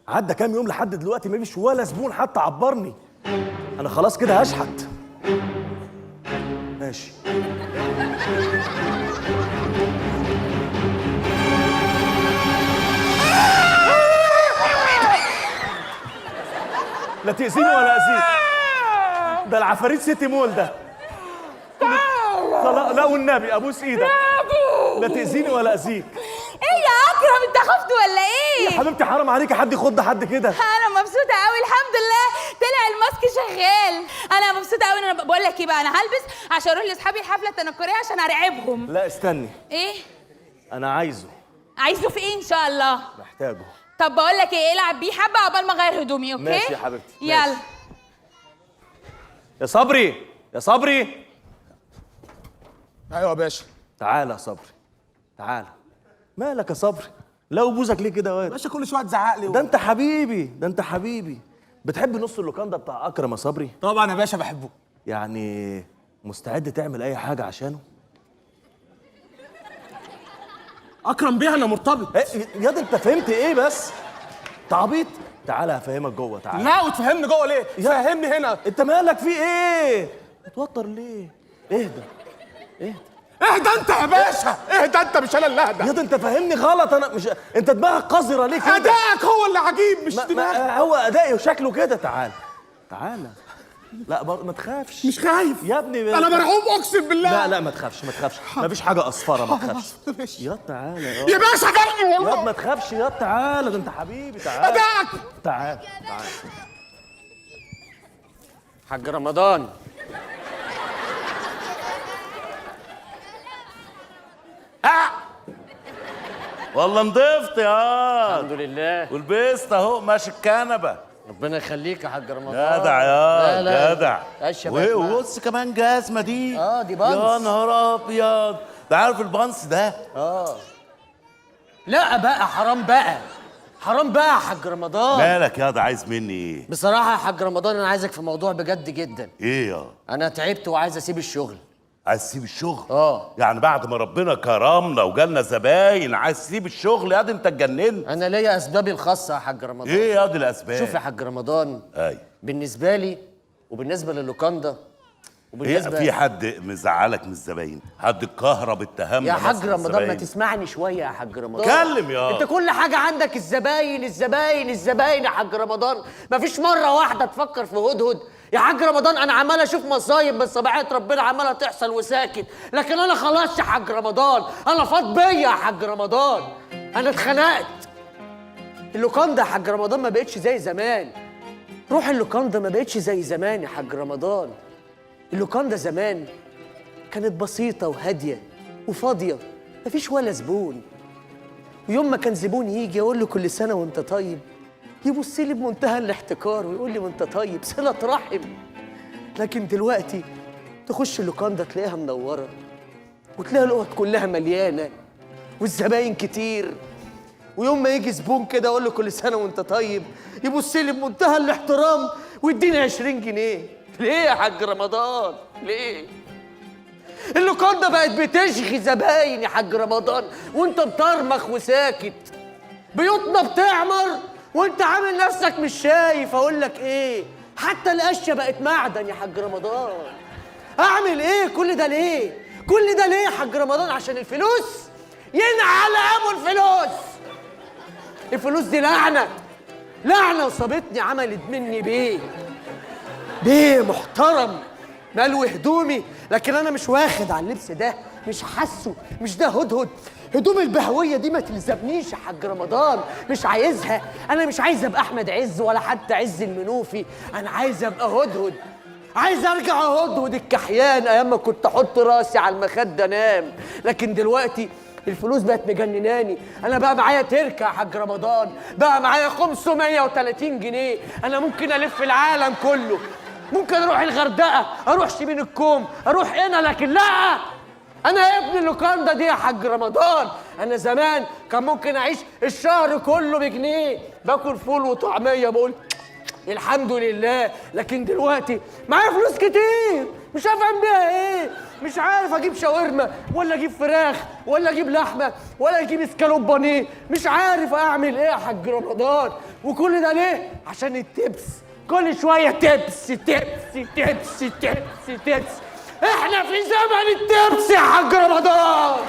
عدى كام يوم لحد دلوقتي مفيش ولا زبون حتى عبرني. انا خلاص كده هشحت. ماشي. لا تأذيني ولا أذيك. ده العفاريت سيتي مول ده. لا والنبي ابوس ايدك. لا تأذيني ولا أذيك. ايه يا اكرم انت خفت ولا يا ايه؟ حبيبتي حرام عليكي حد يخض حد كده. انا مبسوطه قوي الحمد لله طلع الماسك شغال. انا مبسوطه قوي. انا بقول لك ايه بقى، انا هلبس عشان اروح لاصحابي الحفله التنكريه عشان ارعبهم. لا استني. ايه انا عايزه. عايزه في ايه ان شاء الله؟ محتاجه. طب بقول لك ايه، العب بيه حبه عقبال ما اغير هدومي. اوكي ماشي يا حبيبتي، يلا ماشي. يا صبري يا صبري. ايوه يا باشا. تعالى يا صبري تعالى. مالك يا صبري؟ لو بوزك ليه كده يا واد؟ باشا كل شويه تزعق لي. ده انت حبيبي ده انت حبيبي. بتحب نص اللوكاندا بتاع اكرم يا صبري؟ طبعا يا باشا بحبه. يعني مستعد تعمل اي حاجه عشانه؟ اكرم بيها انا مرتبط. إيه يا ده انت فهمت ايه بس؟ تعبيط. تعالى هفهمك جوه تعالى. لا وتفهمني جوه ليه؟ فهمني هنا. انت مالك في ايه؟ متوتر ليه؟ اهدى اهدى. اهدى انت يا باشا، اهدى انت مش انا اللي اهدى. يا ده انت فاهمني غلط. انا مش انت دماغك قذره ليه كده؟ ادائك هو اللي عجيب مش دماغك. هو ادائي وشكله كده. تعالى تعالى. لا ما تخافش. مش خايف يا ابني انا مرعوب اقسم بالله. لا ما تخافش ما تخافش. مفيش حاجه اصفره ما تخافش. يا تعالى يا باشا جاي يا والله. ما تخافش. يا تعالى ده انت حبيبي. تعالى ادائك. تعالى تعالى. حاج رمضان والله نضفت يا الحمد لله. ولبست اهو ماشي الكنبه. ربنا يخليك يا حاج رمضان. جدع يا لا. جدع. الشباب وبص كمان جزمه دي. دي بانس. يا نهار ابيض. ده عارف البانس ده؟ لا بقى حرام بقى، حرام بقى يا حاج رمضان. مالك يا ده عايز مني ايه؟ بصراحة يا حاج رمضان أنا عايزك في موضوع بجد جدا. ايه يا؟ أنا تعبت وعايز أسيب الشغل. عايز تسيب الشغل؟ يعني بعد ما ربنا كرمنا وجالنا زباين عايز تسيب الشغل؟ يا دي انت اتجننت. انا ليا اسبابي الخاصه يا حاج رمضان. ايه يا دي الاسباب؟ شوف يا حاج رمضان، ايوه، بالنسبه لي وبالنسبه للوكاندا ايه وبالنسبه في حد مزعلك من الزباين؟ حد اتكهرب اتهمنا يا حاج مثلاً رمضان ما الزباين؟ تسمعني شويه يا حاج رمضان. اتكلم يا انت كل حاجه عندك الزباين الزباين الزباين يا حاج رمضان، مفيش مره واحده تفكر في هدهد يا حاج رمضان. انا عمال اشوف مصايب بس طبيعه ربنا عماله تحصل وساكت، لكن انا خلاص يا حاج رمضان، انا فاض بيا يا حاج رمضان، انا اتخنقت. اللوكاندا يا حاج رمضان ما بقتش زي زمان. روح اللوكاندا ما بقتش زي زمان يا حاج رمضان. اللوكاندا زمان كانت بسيطة وهادية وفاضية، مفيش ولا زبون. ويوم ما كان زبون يجي أقول له كل سنة وأنت طيب، يبص لي بمنتهى الاحتكار ويقول لي وأنت طيب، صلة رحم. لكن دلوقتي تخش اللوكاندا تلاقيها منورة، وتلاقي الأوض كلها مليانة والزباين كتير. ويوم ما يجي زبون كده أقول له كل سنة وأنت طيب، يبص لي بمنتهى الاحترام ويديني 20 جنيه. ليه يا حاج رمضان؟ ليه؟ اللوكاندا بقت بتشغي زباين يا حاج رمضان وانت بترمخ وساكت. بيوتنا بتعمر وانت عامل نفسك مش شايف. اقول لك ايه؟ حتى القشه بقت معدن يا حاج رمضان. اعمل ايه كل ده ليه؟ كل ده ليه يا حاج رمضان؟ عشان الفلوس؟ ينعل ابو الفلوس. الفلوس دي لعنه، لعنه وصابتني، عملت مني بيه محترم ملوي هدومي، لكن انا مش واخد على اللبس ده، مش حاسه، مش ده هدهد. هدوم البهويه دي ما تلزمنيش يا حاج رمضان، مش عايزها. انا مش عايز ابقى احمد عز ولا حتى عز المنوفي، انا عايز ابقى هدهد. عايز ارجع هدهد الكحيان ايام ما كنت احط راسي على المخده انام. لكن دلوقتي الفلوس بقت مجنناني. انا بقى معايا تركه يا حاج رمضان، بقى معايا 530 جنيه. انا ممكن الف العالم كله، ممكن اروح الغردقه، اروح شبين الكوم، اروح هنا، لكن لا، انا ابن اللوكاندا دي يا حاج رمضان. انا زمان كان ممكن اعيش الشهر كله بجنيه، باكل فول وطعميه بقول الحمد لله. لكن دلوقتي معايا فلوس كتير، مش عارف اعمل بيها ايه. مش عارف اجيب شاورما ولا اجيب فراخ ولا اجيب لحمه ولا اجيب اسكالوب بانيه، مش عارف اعمل ايه يا حاج رمضان. وكل ده ليه؟ عشان التبس. كل شويه تبس تبس تبس تبس تبس. احنا في زمن التبس يا حاج رمضان.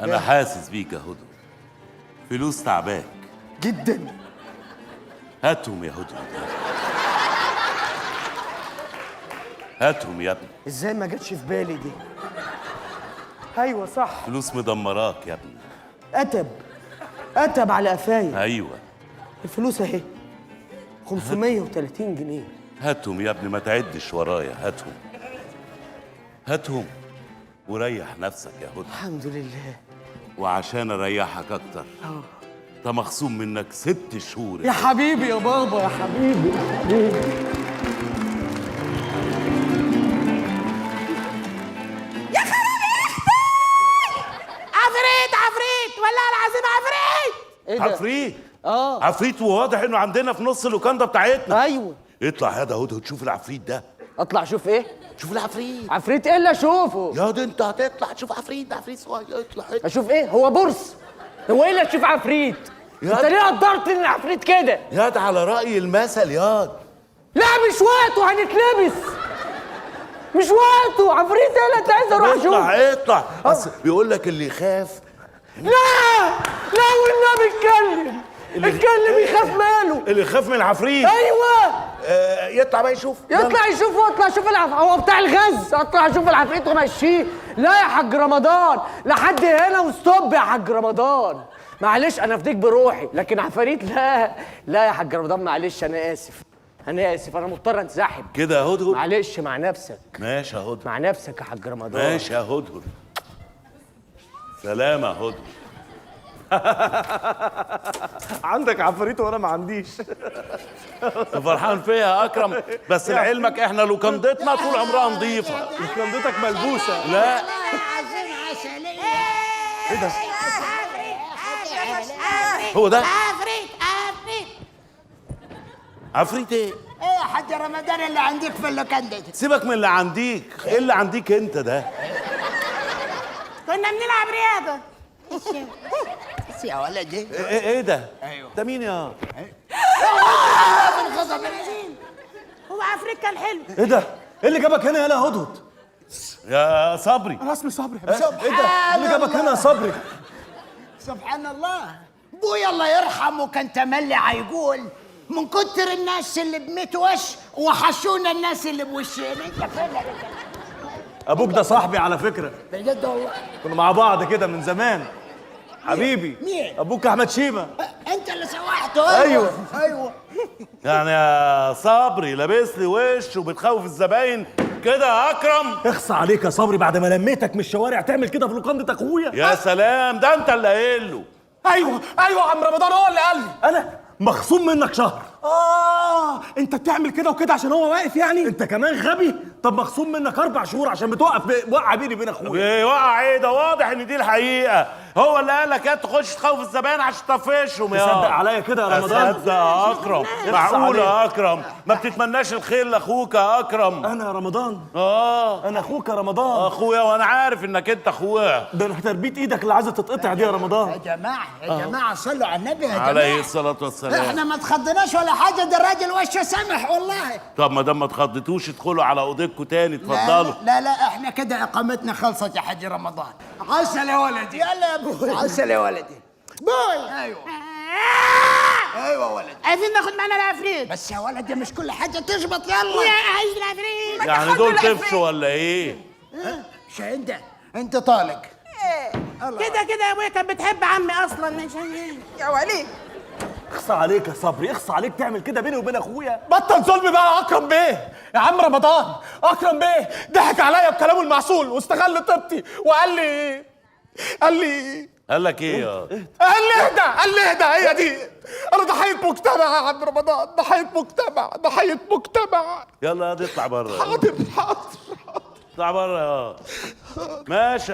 انا حاسس بيك يا هدهد، فلوس تعباك جدا. هاتهم يا هدهد، هاتهم يا ابني. ازاي ما جاتش في بالي دي؟ ايوه صح، فلوس مدمراك يا ابني. اتب على قفايا. ايوه الفلوس اهي 530 جنيه. هاتهم يا ابني، ما تعدش ورايا، هاتهم هاتهم وريح نفسك يا هدهد. الحمد لله. وعشان اريحك اكتر، انت مخصوم منك 6 شهور يا حبيبي يا بابا، يا حبيبي يا حبيبي. يا خرابي يا اختي! عفريت عفريت والله العظيم عفريت! ايه ده؟ عفريت؟ عفريت، وواضح انه عندنا في نص اللوكاندا بتاعتنا. ايوه. اطلع يا ده هدهد، شوف العفريت ده. اطلع اشوف ايه؟ شوف العفريت. عفريت ايه اللي اشوفه؟ يا ده انت هتطلع تشوف عفريت، ده عفريت صغير. اطلع اشوف ايه؟ هو بورس؟ هو ايه اللي اشوف عفريت؟ انت ليه قدرت ان العفريت كده؟ ياد على رأي المثل ياد. لا مش وقته، هنتلبس. مش وقته، عفريت ايه اللي انت عايز اروح اشوفه؟ اطلع بس بيقول لك اللي يخاف. لا والنبي اتكلم. اتكلم، يخاف ماله؟ اللي يخاف من العفريت. ايوه. يطلع بقى يشوف. يطلع يشوف، واطلع اشوف العفريت. هو بتاع الغز، اطلع اشوف العفريت وامشيه. لا يا حاج رمضان، لحد هنا وستوب يا حاج رمضان. معلش انا افديك بروحي، لكن عفاريت لا. لا يا حاج رمضان، معلش انا اسف. انا اسف، انا مضطر انسحب كده يا هدهد. معلش، مع نفسك. ماشي يا هدهد، مع نفسك يا حاج رمضان. ماشي يا هدهد. سلام يا هدهد. عندك عفاريت وانا ما عنديش. فرحان فيها يا اكرم، بس لعلمك احنا لوكاندتنا طول عمرها نظيفه. لوكاندتك ملبوسه. لا عظيم عسلية. ايه ده؟ هو ده عفريت. عفريت ايه؟ ايه يا حاج رمضان اللي عندك في اللوكان ده؟ سيبك من اللي عنديك، ايه اللي عنديك انت ده؟ كنا بنلعب رياضه. يا ولدي ايه ده؟ ده مين يا؟ هو عفريت كان حلو. ايه ده؟ ايه اللي جابك هنا يا هدهد؟ يا صبري. انا اسمي صبري. ايه ده؟ ايه اللي جابك هنا يا صبري؟ سبحان الله. ابويا الله يرحمه كان تملي هيقول من كتر الناس اللي ب100 وش وحشونا الناس اللي بوشين. انت فين؟ ابوك ده صاحبي على فكره، بجد والله. كنا مع بعض كده من زمان. حبيبي. مين؟ ابوك احمد شيبه. انت اللي سوحته. ايوه. يعني يا صبري لابس لي وش وبتخوف الزباين كده يا اكرم؟ اخصى عليك يا صبري، بعد ما لميتك من الشوارع تعمل كده في لوكانده اخويا؟ يا سلام، ده انت اللي قايل له. ايوه يا عم رمضان هو اللي قال لي. انا مخصوم منك شهر. انت بتعمل كده وكده عشان هو واقف يعني؟ انت كمان غبي. طب مخصوم منك 4 شهور عشان بتوقع بيني وبين اخويا. بيوقع ايه ده؟ واضح ان دي الحقيقه. هو اللي قال لك يا تخش تخوف الزبائن عشان تطفشهم. يا تصدق عليا كده يا رمضان؟ تصدق يا اكرم؟ معقول يا اكرم ما بتتمناش الخير لاخوك يا اكرم؟ انا يا رمضان؟ اه انا اخوك يا رمضان. اخويا، وانا عارف انك انت اخويا. ده انا تربيت ايدك اللي عايزه تتقطع دي يا رمضان. يا جماعه صلوا على النبي. يا عليه جماعه الصلاه والسلام. احنا ما اتخضناش ولا حاجه، ده الراجل وشه سامح والله. طب ما دام ما اتخضتوش ادخلوا على اوضتكم تاني، اتفضلوا. لا احنا كده اقامتنا خلصت يا حاج رمضان. عسل يا ولدي. يلا يا ابوي. عسل يا ولدي. بوي. ايوه ولدي. عايزين ناخد معانا العفريت. بس يا ولدي مش كل حاجه تشبط. يلا عايز العفريت. يعني دول طفشوا ولا ايه؟ مش انت طالق. كده يا ابويا كانت بتحب عمي اصلا. مش يا ولي. اخصى عليك يا صبري، اخصى عليك تعمل كده بيني وبين اخويا. بطل ظلم بقى يا اكرم بيه. يا عم رمضان، اكرم بيه ضحك عليا بكلامه المعسول واستغل طيبتي وقال لي قال لك ايه يا؟ قال لي اهدى هي دي. انا ضحيه مجتمع يا عم رمضان، ضحيه مجتمع. يلا يا اطلع بره. حاضر. اطلع بره يا. ماشي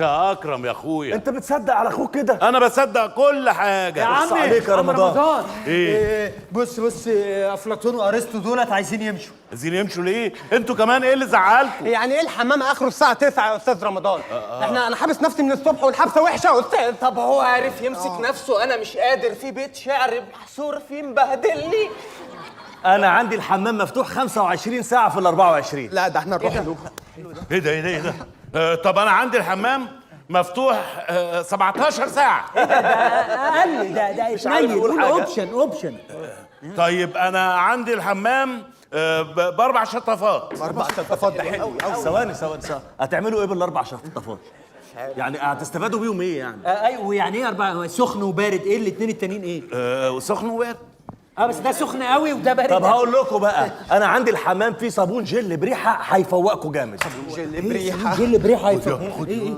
يا اكرم يا اخويا. انت بتصدق على اخوك كده؟ انا بصدق كل حاجه. يا اخصى عمي عليك يا رمضان. ايه؟ بص افلاطون وارسطو دولت عايزين يمشوا. عايزين يمشوا ليه؟ انتوا كمان ايه اللي زعلكم؟ يعني ايه الحمام اخره الساعه 9 يا استاذ رمضان؟ انا حابس نفسي من الصبح والحبسه وحشه يا استاذ. طب هو عارف يمسك نفسه؟ انا مش قادر، في بيت شعر محصور فيه مبهدلني. انا عندي الحمام مفتوح 25 ساعه في ال 24. لا ده احنا نروح له. ايه ده؟ طب انا عندي الحمام مفتوح 17 ساعه. اقل ده مش عارف اقول قول حاجة. اوبشن. طيب انا عندي الحمام ب4 شطافات. 4 شطافات ده حلو قوي. ثواني. هتعملوا ايه بال4 شطافات؟ يعني هتستفادوا بيهم ايه يعني؟ ايوه يعني ايه 4 سخن وبارد؟ ايه الاثنين التانيين ايه؟ سخن وبارد. بس ده سخن قوي وده بارد. طب هقول لكم بقى، انا عندي الحمام فيه صابون جل بريحه هيفوقكم جامد. جل بريحه هيفوق. ايه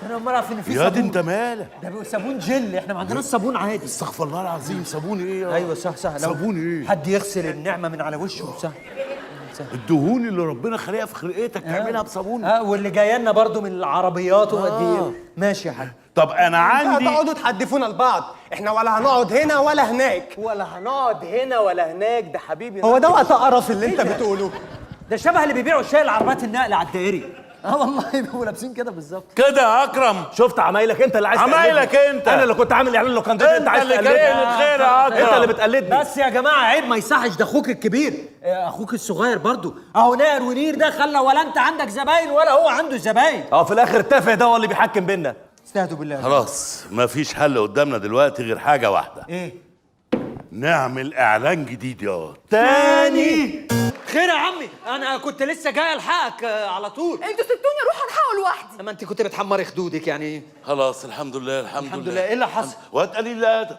انا ما اعرف ان في يا دي صابون. انت مالك؟ ده صابون جل، احنا ما عندناش صابون عادي. استغفر الله العظيم. صابون ايه يا؟ ايوه صح. صابون ايه؟ حد يغسل النعمه من على وشه. صح. الدهون اللي ربنا خلقها في خلقتك تعملها بصابون. واللي جايه لنا برضه من العربيات وقد ايه. ماشي يا حاج. طب انا عندي هتقعدوا تحدفونا لبعض، احنا ولا هنقعد هنا ولا هناك. ده حبيبي. هو ده وقت قرف اللي انت بتقوله. ده شبه اللي بيبيعوا شاي العربيات النقل على الدائري. والله بيبقوا لابسين كده بالظبط. كده يا اكرم. شفت عمايلك انت اللي عايز عمايلك تقلدني. انت. انا اللي كنت عامل اعلان لوكاندا. انت اللي كاره الخير يا اكرم. انت اللي بتقلدني. بس يا جماعه عيب، ما يصحش. ده اخوك الكبير، اخوك الصغير برضو اهو نار ونير. ده خلى ولا انت عندك زباين ولا هو عنده زباين. في الاخر التافه ده هو اللي بيحكم بينا. استهدوا بالله. خلاص مفيش حل قدامنا دلوقتي غير حاجه واحده. ايه؟ نعمل اعلان جديد يا تاني. خير يا عمي، انا كنت لسه جاي الحقك على طول. انتوا سبتوني اروح الحقه لوحدي. ما انت كنت بتحمري خدودك يعني. خلاص الحمد لله. الحمد لله. ايه اللي حصل؟ واد قليل الادب.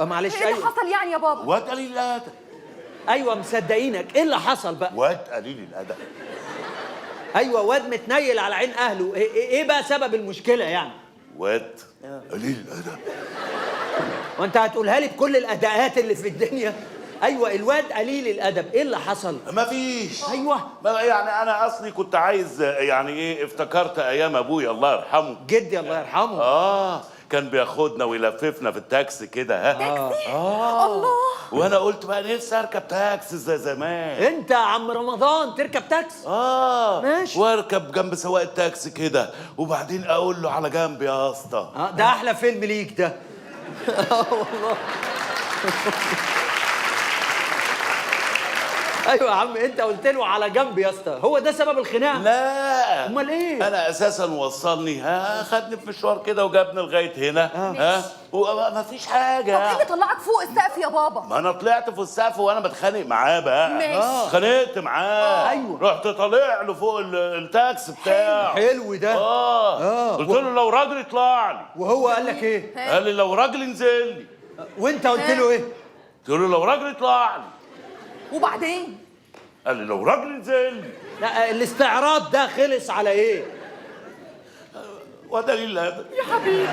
معلش. ايه اللي حصل يعني يا بابا؟ واد قليل الادب. ايوه مصدقينك. ايه اللي حصل بقى؟ واد قليل الادب. ايوه واد متنيل على عين اهله. ايه بقى سبب المشكله يعني؟ واد قليل الادب. وانت هتقولها لي بكل الاداءات اللي في الدنيا؟ ايوه الواد قليل الادب، ايه اللي حصل؟ مفيش. ايوه يعني انا اصلي كنت عايز يعني ايه، افتكرت ايام ابويا الله يرحمه. جدي الله يرحمه. كان بياخدنا ويلففنا في التاكسي كده. تاكسي؟ الله. وانا قلت بقى نفسي اركب تاكسي زي زمان. انت يا عم رمضان تركب تاكسي؟ ماشي. واركب جنب سواق التاكسي كده، وبعدين اقول له على جنب يا اسطى. ده احلى فيلم ليك ده. والله. ايوه يا عم، انت قلت له على جنب يا اسطى، هو ده سبب الخناقه؟ لا امال ايه؟ انا اساسا وصلني خدني في مشوار كده وجابني لغايه هنا. وما فيش حاجه. طب ايه اللي طلعك فوق السقف يا بابا؟ ما انا طلعت في السقف وانا بتخانق معاه بقى. ماشي. اتخانقت معاه. ايوه. رحت طالع له فوق التاكسي بتاعه. حلو ده. قلت له لو راجل يطلع لي. وهو قال لك ايه؟ قال لي لو راجل انزل لي. وانت قلت له ايه؟ قلت له لو راجل يطلع لي. وبعدين؟ قال لي لو راجل انزل لي. لا الاستعراض ده خلص على ايه؟ ودليل الادب. يا حبيبي.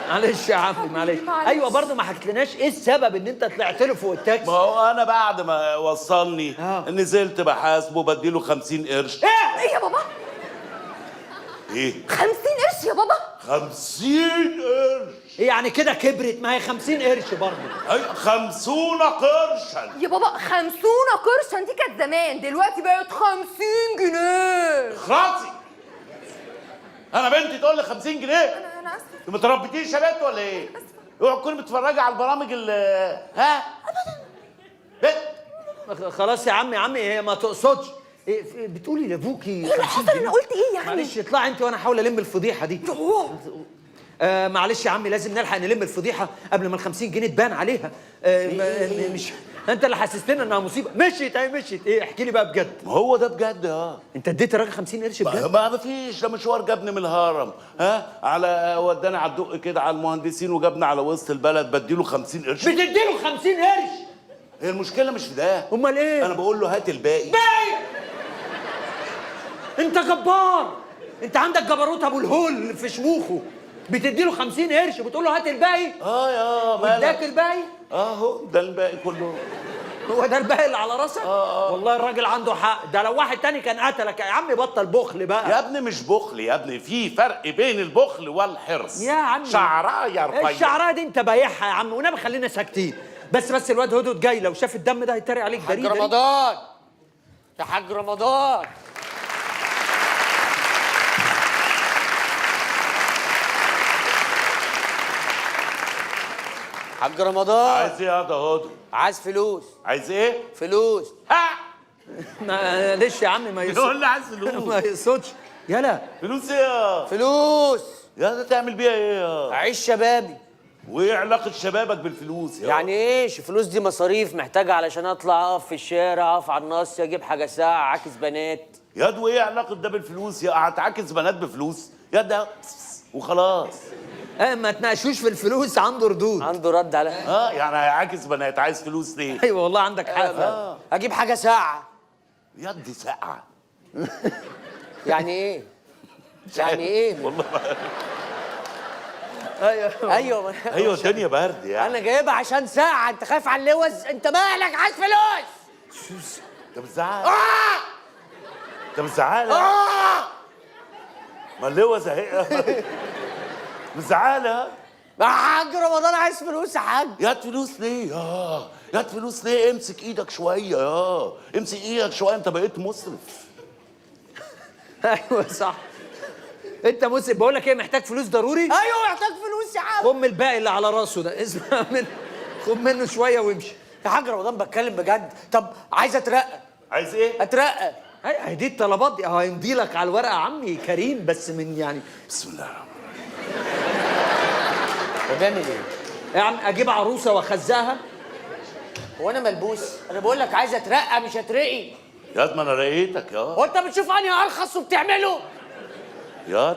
معلش يا عمي معلش. ايوه برضه ما حكيتلناش ايه السبب ان انت طلعت له فوق التاكسي؟ ما هو انا بعد ما وصلني نزلت بحاسبه بديله 50 قرش. ايه يا بابا؟ ايه 50 قرش يا بابا؟ 50 قرش؟ ايه يعني كده كبرت؟ ما هي 50 قرش برضه. ايوه 50 قرشا يا بابا 50 قرشا دي كانت زمان، دلوقتي بقت 50 جنيه. خاطي. انا بنتي تقول لي 50 جنيه؟ انا اسفه. انت ما تربيتيش يا بنت ولا ايه؟ اوعي تكوني بتتفرجي على البرامج خلاص يا عمي هي ما تقصدش. إيه بتقولي لابوكي؟ ايه اللي حصل؟ انا قلت ايه يعني؟ معلش اطلعي انت وانا احاول الم الفضيحه دي. معلش يا عمي لازم نلحق نلم الفضيحه قبل ما ال 50 جنيه تبان عليها. مش انت اللي حسستنا انها مصيبه. مشيت ايه احكي لي بقى بجد. ما هو ده بجد. انت اديت الراجل 50 قرش بجد؟ ما فيش، ده مشوار جابني من الهرم على وداني على الدق كده على المهندسين وجابني على وسط البلد بديله 50 قرش. بتديله 50 قرش؟ هي المشكله مش في ده. امال ايه؟ انا بقول له هات الباقي. انت جبار، انت عندك جبروت ابو الهول في شموخه. بتديله 50 قرش بتقول له هات الباقي؟ يا مالك؟ اداك الباقي؟ اهو ده الباقي كله. هو ده الباقي اللي على راسك؟ والله الراجل عنده حق، ده لو واحد تاني كان قتلك. يا عم بطل بخل بقى. يا ابني مش بخل يا ابني، في فرق بين البخل والحرص. يا عم شعرايه رفيع. الشعرايه دي انت بايعها يا عم، ونبي خلينا ساكتين. بس الواد هدهد جاي، لو شاف الدم ده هيتريق عليك. حاج رمضان يا حاج رمضان. حاج رمضان عايز ايه يا هدهد؟ عايز فلوس. عايز ايه؟ فلوس. معلش يا عم ما يقصدش. يقول لي عايز فلوس. ما يقصدش. يلا فلوس ايه؟ فلوس يا ده تعمل بيها ايه؟ اعيش شبابي. وايه علاقه شبابك بالفلوس يعني ايش الفلوس دي؟ مصاريف محتاجه علشان اطلع اقف في الشارع، اقف على النص، اجيب حاجه ساعه، عاكس بنات. ياد وايه علاقه ده بالفلوس؟ يا هتعاكس بنات بفلوس؟ يا ده وخلاص. ما تناقشوش في الفلوس، عنده ردود. عنده رد على يعني هيعاكس بنات، عايز فلوس ليه؟ ايوه والله عندك حق. اجيب حاجه ساعه. ياد دي ساعه. يعني ايه؟ يعني ايه؟ والله ايوه الدنيا برد يعني. انا جايبها عشان ساعه، انت خايف على اللوز؟ انت مالك عايز فلوس؟ انت بتزعق. انت بتزعق. ما اللوز اهي. بتزعق. يا حاج رمضان عايز فلوس يا حاج. ياد فلوس ليه؟ ياد فلوس ليه؟ امسك ايدك شويه. امسك ايدك شويه، انت بقيت مسرف. ايوه صح، انت مسرف. بقول لك ايه، محتاج فلوس ضروري؟ ايوه محتاج فلوس يا عم. خد الباقي اللي على راسه ده، اسمع منه، خد منه شويه وامشي. يا حاج رمضان بتكلم بجد. طب عايز اترقى. عايز ايه؟ اترقى. هي دي الطلبات دي هيمضي لك على الورقه عمي كريم، بس من يعني بسم الله الرحمن الرحيم. بيعمل ايه؟ يا عم اجيب عروسه واخزقها؟ هو انا ملبوس؟ انا بقول لك عايز اترقى مش اترقي. ياد ما انا رقيتك. هو انت بتشوف انهي ارخص وبتعمله؟ ياد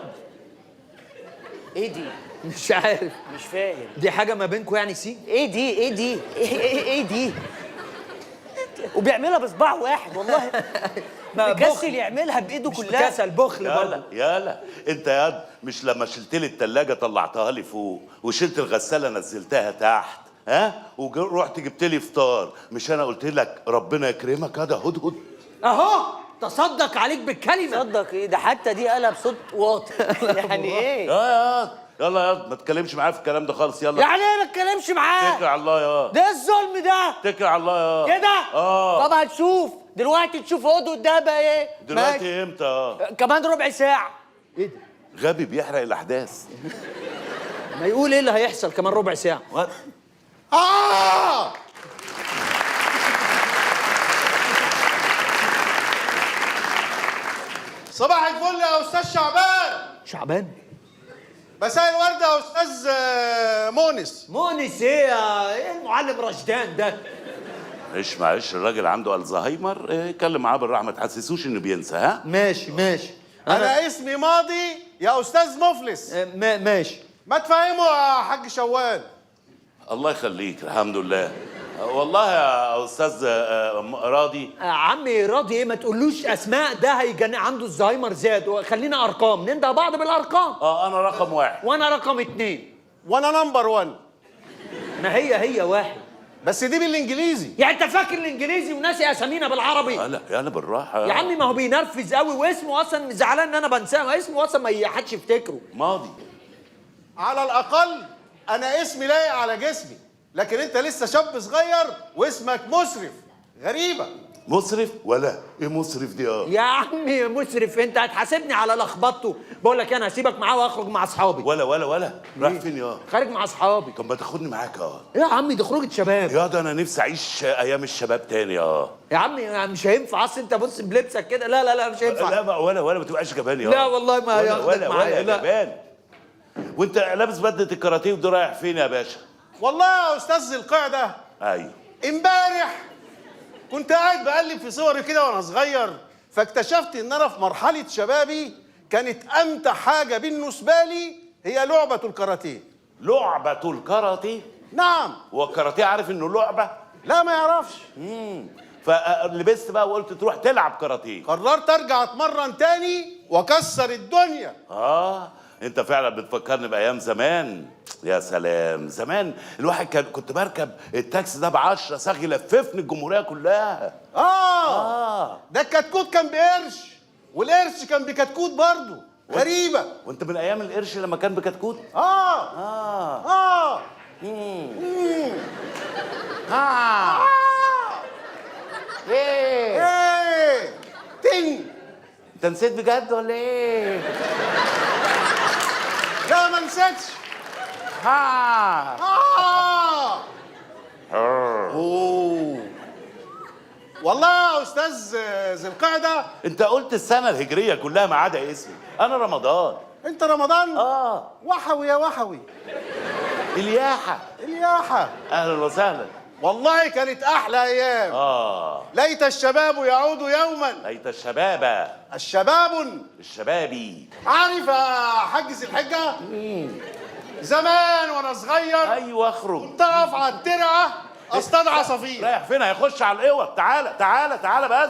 ايه دي؟ مش عارف، مش فاهم. دي حاجه ما بينكم يعني سي؟ ايه دي؟ ايه دي؟ ايه دي؟ وبيعملها بصباع واحد والله. بيكسل يعملها بايده كلها. كسل بخل برضه. يالا انت ياد مش لما شلت لي التلاجة طلعتها لي فوق وشلت الغسالة نزلتها تحت ها ورحت جبت لي فطار، مش انا قلت لك ربنا يكرمك هذا هدهد؟ اهو تصدق عليك بالكلمه. صدق ايه ده؟ حتى دي قلب صوت واطي. يعني ايه؟ يلا يا ما تتكلمش معايا في الكلام ده خالص. يلا يعني ايه ما اتكلمش معاه؟ اتكل على الله يا ده الظلم ده. اتكل على الله يا كده؟ طب هتشوف دلوقتي، تشوف هدهد ده بقى ايه؟ دلوقتي امتى؟ كمان ربع ساعة. ايه ده؟ غبي بيحرق الاحداث. ما يقول ايه اللي هيحصل كمان ربع ساعه. صباح الفل يا استاذ شعبان. شعبان؟ مساء الورد يا استاذ مونس. مونس ايه ايه المعلم رشدان ده؟ معلش الراجل عنده الزهايمر، اتكلم معاه بالراحه ما تحسسوش انه بينسى. ها ماشي. انا اسمي ماضي يا استاذ مفلس. ماشي. ما تفهمه يا حاج شوال. الله يخليك. الحمد لله. والله يا استاذ راضي. عمي راضي ايه؟ ما تقولوش اسماء، ده هيجن عنده الزهايمر زاد. خلينا ارقام، ننده بعض بالارقام. انا رقم 1 وانا رقم 2 وانا نمبر 1. ما هي واحد، بس دي بالانجليزي. يعني انت فاكر الانجليزي وناسي اسامينا بالعربي؟ لا يلا بالراحه يا عمي ما هو بينرفز قوي، واسمه اصلا زعلان ان انا بنساه، اسمه اصلا ما حدش يفتكره. ماضي. على الاقل انا اسمي لايق على جسمي، لكن انت لسه شاب صغير واسمك مسرف. غريبه. مسرف ولا ايه مسرف دي؟ يا عمي مسرف انت هتحاسبني على لخبطته. بقول لك انا هسيبك معاه واخرج مع اصحابي. ولا رايح فين يا؟ خارج مع اصحابي. طب ما تاخدني معاك ايه يا عمي؟ دي خروجه شباب يا ده. انا نفسي اعيش ايام الشباب تاني يا عمي. مش هينفع اصل انت بص بلبسك كده. لا مش هينفع. لا ولا ما تبقاش جبان يا. لا والله ما ولا جبان. وانت لابس بدله الكاراتيه ودي رايح فين يا باشا؟ والله يا استاذ القاعده، ايوه امبارح كنت قاعد بقلب في صوري كده وانا صغير، فاكتشفت ان انا في مرحله شبابي كانت امتع حاجه بالنسبه لي هي لعبه الكاراتيه. لعبه الكاراتيه؟ نعم. هو الكاراتيه عارف انه لعبه؟ لا ما يعرفش. فلبست بقى وقلت تروح تلعب كاراتيه. قررت ارجع اتمرن تاني واكسر الدنيا. انت فعلا بتفكرني بايام زمان. يا سلام، زمان الواحد كنت بركب التاكسي ده ب10 صاغ يلففني الجمهوريه كلها. ده الكتكوت كان بقرش والقرش كان بكتكوت برضه. غريبه. وانت من ايام القرش لما كان بكتكوت؟ ايه تن انت نسيت بجد ولا ايه؟ لا ما نسيتش. والله يا استاذ ذي القعده انت قلت السنه الهجريه كلها ما عدا اسمي. انا رمضان. انت رمضان؟ وحوي يا وحوي. الياحه. اهلا وسهلا. والله كانت احلى ايام. ليت الشباب يعود يوما. ليت الشباب. الشبابي. عارف يا حاج ذي الحجه؟ زمان وانا صغير ايوه اخرج كنت اقف على الترعه اصطاد عصافير. رايح فين؟ هيخش على القوه. تعالى بس.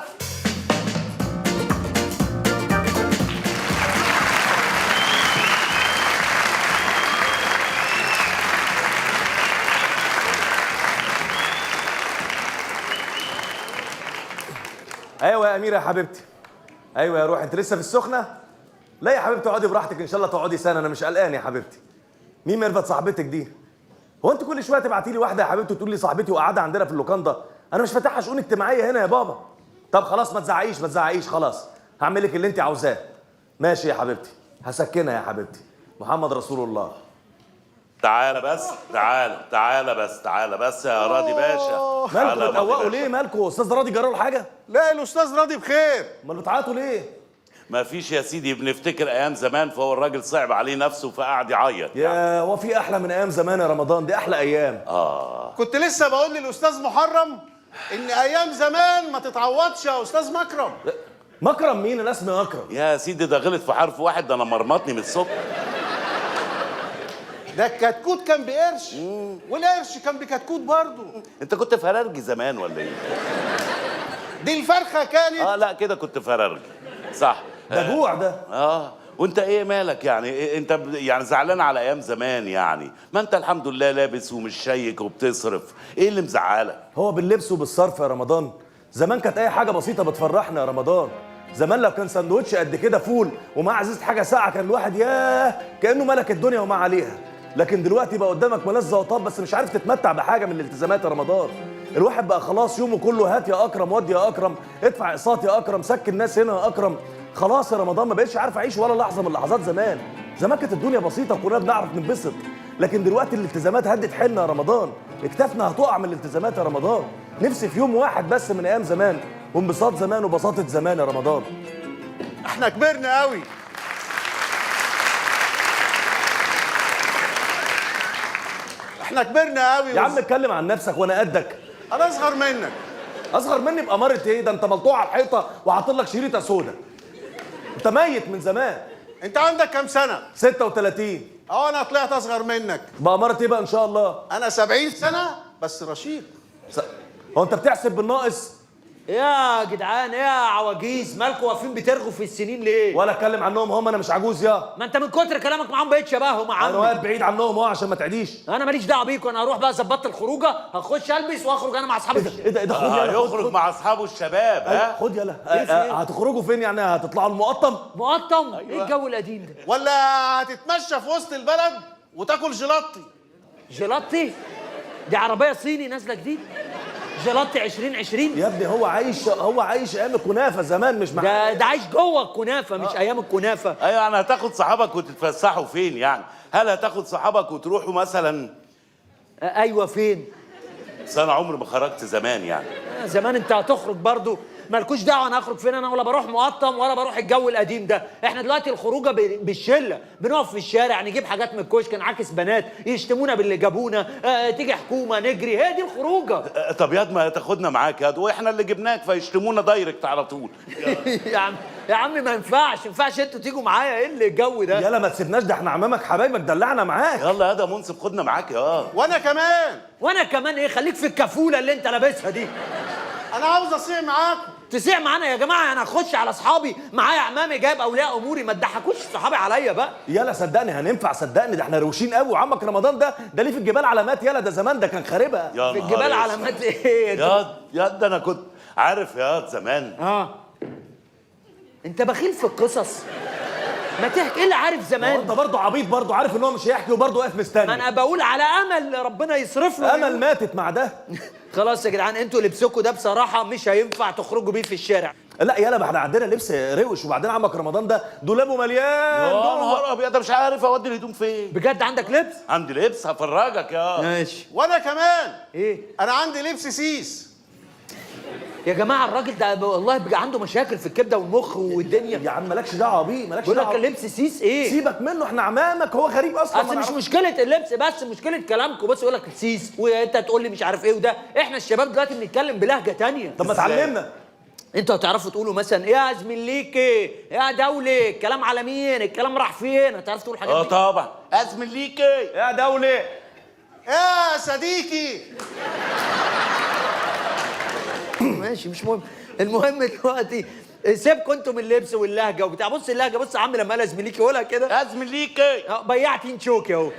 ايوه يا اميره يا حبيبتي. ايوه يا روحي، انت لسه في السخنه؟ لا يا حبيبتي اقعدي براحتك، ان شاء الله تقعدي سنه، انا مش قلقان يا حبيبتي. مين ميرفت صاحبتك دي؟ هو انت كل شويه تبعتي لي واحده يا حبيبتي تقول لي صاحبتي وقاعده عندنا في اللوكاندا؟ انا مش فاتحها شؤون اجتماعيه هنا يا بابا. طب خلاص ما تزعقيش خلاص، هعمل لك اللي انت عاوزاه. ماشي يا حبيبتي، هسكنها يا حبيبتي. محمد رسول الله. تعالى بس يا راضي باشا. مالكوا بتقوقوا ليه؟ مالكوا؟ استاذ راضي جرى له حاجه؟ لا الاستاذ راضي بخير. امال بتعيطوا ليه؟ ما فيش يا سيدي، بنفتكر ايام زمان فهو الراجل صعب عليه نفسه فقعد يعيط. يا هو في احلى من ايام زمان يا رمضان؟ دي احلى ايام. كنت لسه بقول للاستاذ محرم ان ايام زمان ما تتعوضش يا استاذ مكرم. مكرم مين؟ انا اسمي اكرم. يا سيدي ده غلط في حرف واحد، ده انا مرمطني من الصبح. ده الكتكوت كان بقرش والقرش كان بكتكوت برضه. انت كنت فرارجي زمان ولا ايه؟ دي الفرخه كانت لا كده كنت فرارجي صح. ده جوع ده. وانت ايه مالك يعني؟ إيه انت يعني زعلان على ايام زمان يعني؟ ما انت الحمد لله لابس ومش شيك وبتصرف، ايه اللي مزعلك؟ هو باللبس وبالصرف يا رمضان؟ زمان كانت اي حاجه بسيطه بتفرحنا يا رمضان. زمان لو كان سندوتش قد كده فول ومع ازازه حاجه ساقعه كان الواحد ياه كانه ملك الدنيا وما عليها. لكن دلوقتي بقى قدامك ملذ وطاب بس مش عارف تتمتع بحاجه من الالتزامات يا رمضان. الواحد بقى خلاص يومه كله هات يا اكرم، ودي يا اكرم، ادفع اقساط يا اكرم، سكن الناس هنا يا اكرم. خلاص يا رمضان ما بقتش عارف اعيش ولا لحظه من لحظات زمان. زمان كانت الدنيا بسيطه وكنا بنعرف ننبسط، لكن دلوقتي الالتزامات هدت حيلنا يا رمضان. اكتافنا هتقع من الالتزامات يا رمضان. نفسي في يوم واحد بس من ايام زمان وانبساط زمان وبساطه زمان يا رمضان. احنا كبرنا قوي. احنا كبرنا قوي يا عم اتكلم عن نفسك وانا قدك. انا اصغر منك. اصغر مني بأمارة ايه؟ ده انت ملطوع على الحيطه وحاطط لك شريطه سودا. انت ميت من زمان. انت عندك كام سنه؟ 36. انا طلعت اصغر منك. بأمارة ايه بقى ان شاء الله؟ انا 70 سنه بس رشيد. هو انت بتحسب بالناقص؟ يا جدعان يا عواجيز مالكوا واقفين بترغوا في السنين ليه؟ ولا اتكلم عنهم هم، انا مش عجوز يا. ما انت من كتر كلامك معاهم بقيت شبههم يا عم. انا واقف بعيد عنهم اهو عشان ما تعديش. انا ماليش دعوه بيكم، انا هروح بقى ظبطت الخروجه، هخش البس واخرج انا مع اصحابي. ايه ده خد يلا. يخرج مع اصحابه الشباب. ها خد يلا. هتخرجوا فين يعني؟ هتطلعوا المقطم؟ مقطم؟ ايه الجو القديم ده؟ ولا هتتمشى في وسط البلد وتاكل جيلاتي؟ جيلاتي؟ دي عربيه صيني نازله جديد؟ جيلاتي 2020 يا ابني هو عايش ايام الكنافه زمان مش ده عايش جوه الكنافه مش ايام الكنافه. ايوه يعني هتاخد صحابك وتتفسحوا فين يعني؟ هل هتاخد صحابك وتروحوا مثلا؟ ايوه فين؟ بس انا عمري ما خرجت زمان يعني. زمان انت هتخرج برضو مالكوش دعوه انا هخرج فين، انا ولا بروح مقطم ولا بروح الجو القديم ده. احنا دلوقتي الخروجه بالشله، بنقف في الشارع نجيب حاجات من الكشك نعاكس بنات يشتمونا باللي جابونا، تيجي حكومه نجري، هي دي الخروجه. طب ياد ما تاخدنا معاك ياد، واحنا اللي جبناك فيشتمونا دايركت على طول. يا عم ما ينفعش انتوا تيجوا معايا، ايه اللي الجو ده؟ يلا ما تسيبناش، ده احنا عمامك حبايبك دلعنا معاك. يلا يا منصف خدنا معاك يا. وانا كمان ايه؟ خليك في الكفوله اللي انت لابسها دي. انا عاوز اصيع معاكم. تسيع معانا يا جماعه؟ انا اخش على اصحابي معايا عمامي جايب اولياء اموري، ما تضحكوش صحابي عليا بقى. يلا صدقني هننفع، صدقني ده احنا روشين قوي. وعمك رمضان ده ليه في الجبال علامات؟ يلا ده زمان ده كان خاربها. في الجبال علامات ايه؟ ياد ده انا كنت عارف ياد زمان. انت بخيل في القصص، ما تحكي. ايه اللي عارف زمان؟ انت برضه عبيط، برضه عارف ان هو مش هيحكي وبرضه واقف مستني. انا بقول على امل ربنا يصرف له. امل ماتت مع ده. خلاص يا جدعان انتوا لبسكوا ده بصراحه مش هينفع تخرجوا بيه في الشارع. لا يلا ما احنا عندنا لبس روش، وبعدين عمك رمضان ده دولابه مليان. يا نهار ابيض، ده مش عارف اودي الهدوم فين. بجد عندك لبس؟ عندي لبس هفرجك يا. ماشي. وانا كمان. ايه؟ انا عندي لبس سيس. يا جماعه الراجل ده والله بقى عنده مشاكل في الكبده والمخ والدنيا. يا عم مالكش دعوه بيه، مالكش بقول دعوه. لك اللبس سيس ايه؟ سيبك منه، احنا عمامك، هو غريب اصلا. اصل مش مشكله اللبس بس، مشكله كلامكم بس. يقول لك سيس وانت تقول لي مش عارف ايه وده. احنا الشباب دلوقتي بنتكلم بلهجه تانية. طب ما تعلمنا. انتوا هتعرفوا تقولوا مثلا ايه يا زميليكي، يا دولي، الكلام على مين، الكلام راح فين، هتعرفوا تقولوا الحاجات دي؟ طبعا. زميليكي، يا دولي، يا صديقي. ماشي مش مهم. المهم دلوقتي سيبكم انتوا من اللبس واللهجه وبتاع. بص اللهجه، بص يا عم لما قال زميليكي قولها كده. زميليكي بيعتين شوكي اهو.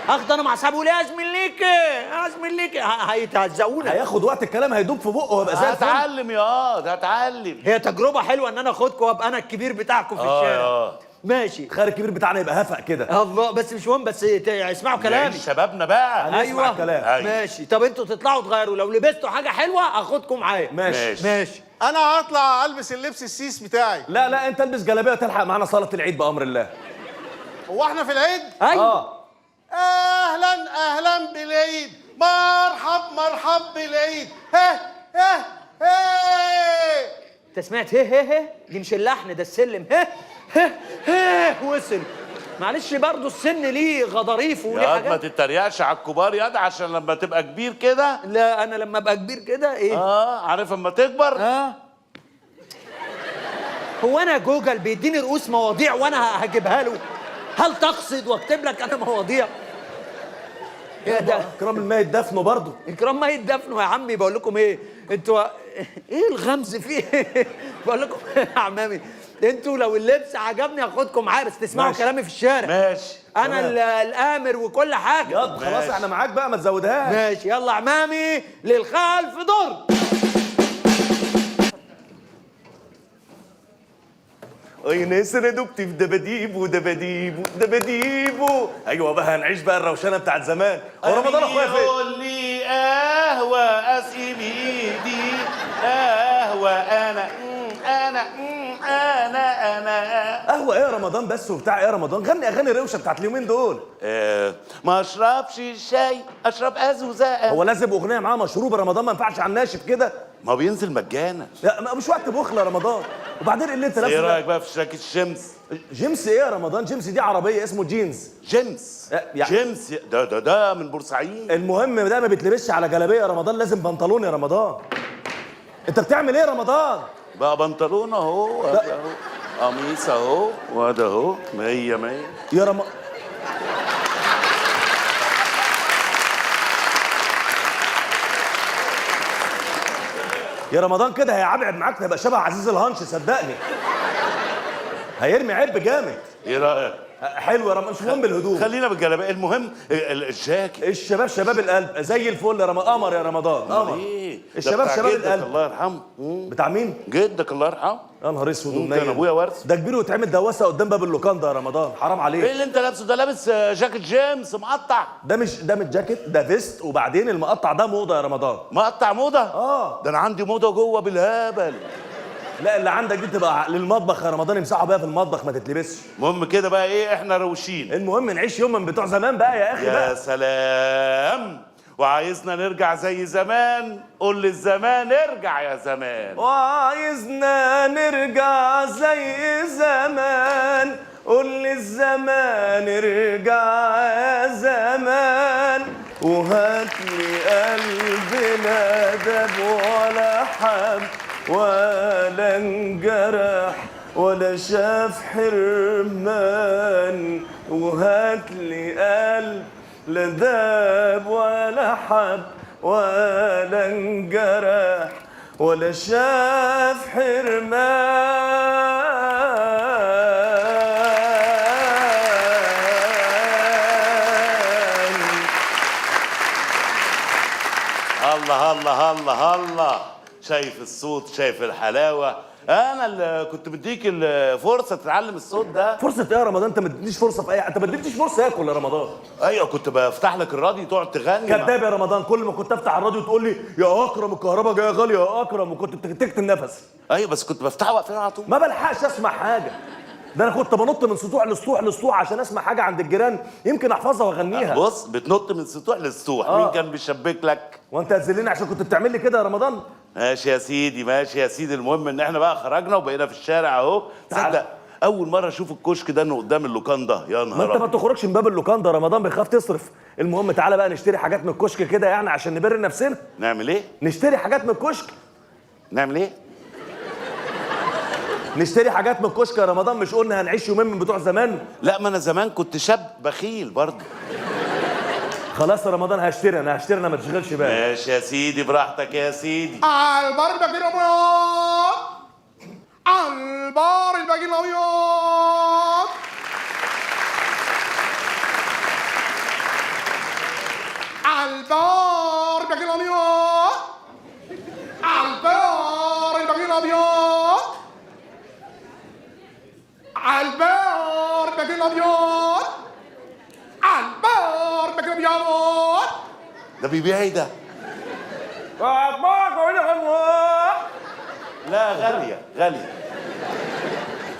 اخد انا مع اصحابي اقول يا زميليكي يا زميليكي، هيتهزقونا. هياخد وقت الكلام، هيدوب في بقه ويبقى زي الفل. هتعلم يا هتعلم. هي تجربه حلوه ان انا اخدكم وابقى انا الكبير بتاعكم في الشارع. ماشي. خير الكبير بتاعنا يبقى هفق كده. الله، بس مش مهم، بس اسمعوا كلامي. شبابنا بقى. ايوه كلام. ماشي. طب انتوا تطلعوا تغيروا، لو لبستوا حاجه حلوه اخدكم معايا. ماشي. انا هطلع البس اللبس السيس بتاعي. لا انت البس جلابيه وتلحق معانا صلاه العيد بامر الله. هو احنا في العيد؟ ايوه. اهلا بالعيد، مرحب بالعيد. انت سمعت هي دي مش اللحن ده السلم. هي وصل. معلش برضه السن ليه غضاريف وليه ياد ما حاجات. تتريقش على الكبار ياد، عشان لما تبقى كبير كده. لا انا لما ابقى كبير كده ايه؟ عارف اما تكبر. هو انا جوجل بيديني رؤوس مواضيع وانا هجيبها له؟ هل تقصد واكتب لك انا مواضيع؟ ايه ده؟ اكرام الميت دفنه برضه. اكرام ميت دفنه يا عمي. بقول لكم ايه، انتوا ايه الغمز فيه؟ بقول لكم يا عمامي انتوا لو اللبس عجبني هاخدكم معايا، بس تسمعوا ماشي. كلامي في الشارع. ماشي. انا الامر وكل حاجه. يلا خلاص احنا معاك بقى، ما تزودهاش. ماشي يلا عمامي للخلف ضرب. اي ناس انا دبت في دباديبو دباديبو دباديبو. ايوه بقى هنعيش بقى الروشنه بتاعت زمان. هو رمضان اخويا فين؟ يقول لي قهوة اسقي بايدي قهوة انا قهوه ايه يا رمضان بس وبتاع ايه يا رمضان؟ غني اغاني روشه بتاعت اليومين دول. ما اشربش الشاي اشرب ازوزه. هو لازم اغنيه معاه مشروب رمضان؟ ما ينفعش على الناشف كده. ما بينزل مجانا. لا مش وقت بخل يا رمضان. وبعدين اللي انت لابسه ايه ده؟ رايك بقى في شراكه الشمس؟ جيمس ايه يا رمضان؟ جيمس دي عربيه اسمه جينز. جيمس يعني جيمس ده من بورسعيد. المهم ده ما بيتلبسش على جلابيه يا رمضان، لازم بنطلون يا رمضان. انت بتعمل ايه يا رمضان؟ بقى بنطلون اهو اهو قميص اهو وده اهو 100 100 يا رمضان. يا رمضان كده هيعبعب معاك، هيبقى شبه عزيز الهانش صدقني. هيرمي عب جامد. ايه رايك؟ حلو يا رمضان، مش مهم الهدوم. خلينا بالجلابيه، المهم الجاكيت. الشباب شباب القلب زي الفل يا رمضان. قمر يا رمضان قمر. ايه الشباب ده بتاع شباب جدك القلب. الله يرحمه. بتاع مين؟ جدك الله يرحمه. يا نهار اسود كان ابويا ورث. ده كبير ويتعمل دواسه قدام باب اللوكاندا يا رمضان، حرام عليك. ايه اللي انت لابسه ده؟ لابس جاكيت جيمس مقطع. ده مش جاكيت، ده فيست. وبعدين المقطع ده موضه يا رمضان. مقطع موضه؟ اه. ده انا عندي موضه جوه بالهبل. لا اللي عندك دي تبقى للمطبخ يا رمضان، امسحوا بقى في المطبخ ما تتلبسش. المهم كده بقى ايه، احنا روشين. المهم نعيش يوم من بتوع زمان بقى يا اخي يا بقى. سلام. وعايزنا نرجع زي زمان، قول للزمان ارجع يا زمان. وعايزنا نرجع زي زمان، قول للزمان ارجع يا زمان. وهاتلي قلبنا دب ولا حب ولا انجرح ولا شاف حرمان. وهاتلي قلب لا داب ولا حب ولا انجرح ولا شاف حرمان. الله الله الله الله. شايف الصوت، شايف الحلاوه. انا اللي كنت مديك الفرصه تتعلم الصوت ده. فرصه ايه يا رمضان؟ انت ما اديتنيش فرصه في اي، انت ما اديتنيش فرصه اكل يا رمضان. ايوه كنت بفتح لك الراديو تقعد تغني. كذاب يا رمضان، كل ما كنت افتح الراديو تقول لي يا اكرم الكهرباء جايه غاليه يا اكرم، وكنت بتكتم نفس. ايوه بس كنت بفتحها واقفلها على طول. ما بلحقش اسمع حاجه. ده انا كنت بنط من سطوح لسطوح لسطوح عشان اسمع حاجه عند الجيران يمكن احفظها واغنيها. بص بتنط من سطوح لسطوح. مين كان بيشبك لك؟ وانت هتذلني عشان كنت بتعمل لي كده يا رمضان؟ ماشي يا سيدي ماشي يا سيدي. المهم ان احنا بقى خرجنا وبقينا في الشارع اهو. تصدق اول مره اشوف الكشك ده انه قدام اللوكاندا. يا نهار ما انت ما تخرجش من باب اللوكاندا يا رمضان، بيخاف تصرف. المهم تعالى بقى نشتري حاجات من الكشك كده يعني عشان نبر نفسنا. نعمل ايه؟ نشتري حاجات من الكشك. نعمل ايه؟ نشتري حاجات من الكشك يا رمضان. مش قلنا هنعيش يومين من بتوع زمان؟ لا ما انا زمان كنت شاب بخيل برضه. خلاص يا رمضان هشتري انا ما تشغلش بالك. ماشي يا سيدي براحتك يا سيدي. البار الباقي الابيض، البار الباقي الابيض، البار الباقي الابيض، البار الباقي الابيض، البار الباقي الابيض، البار الباقي الابيض. ده بيبيع ايه ده؟ لا غاليه غاليه.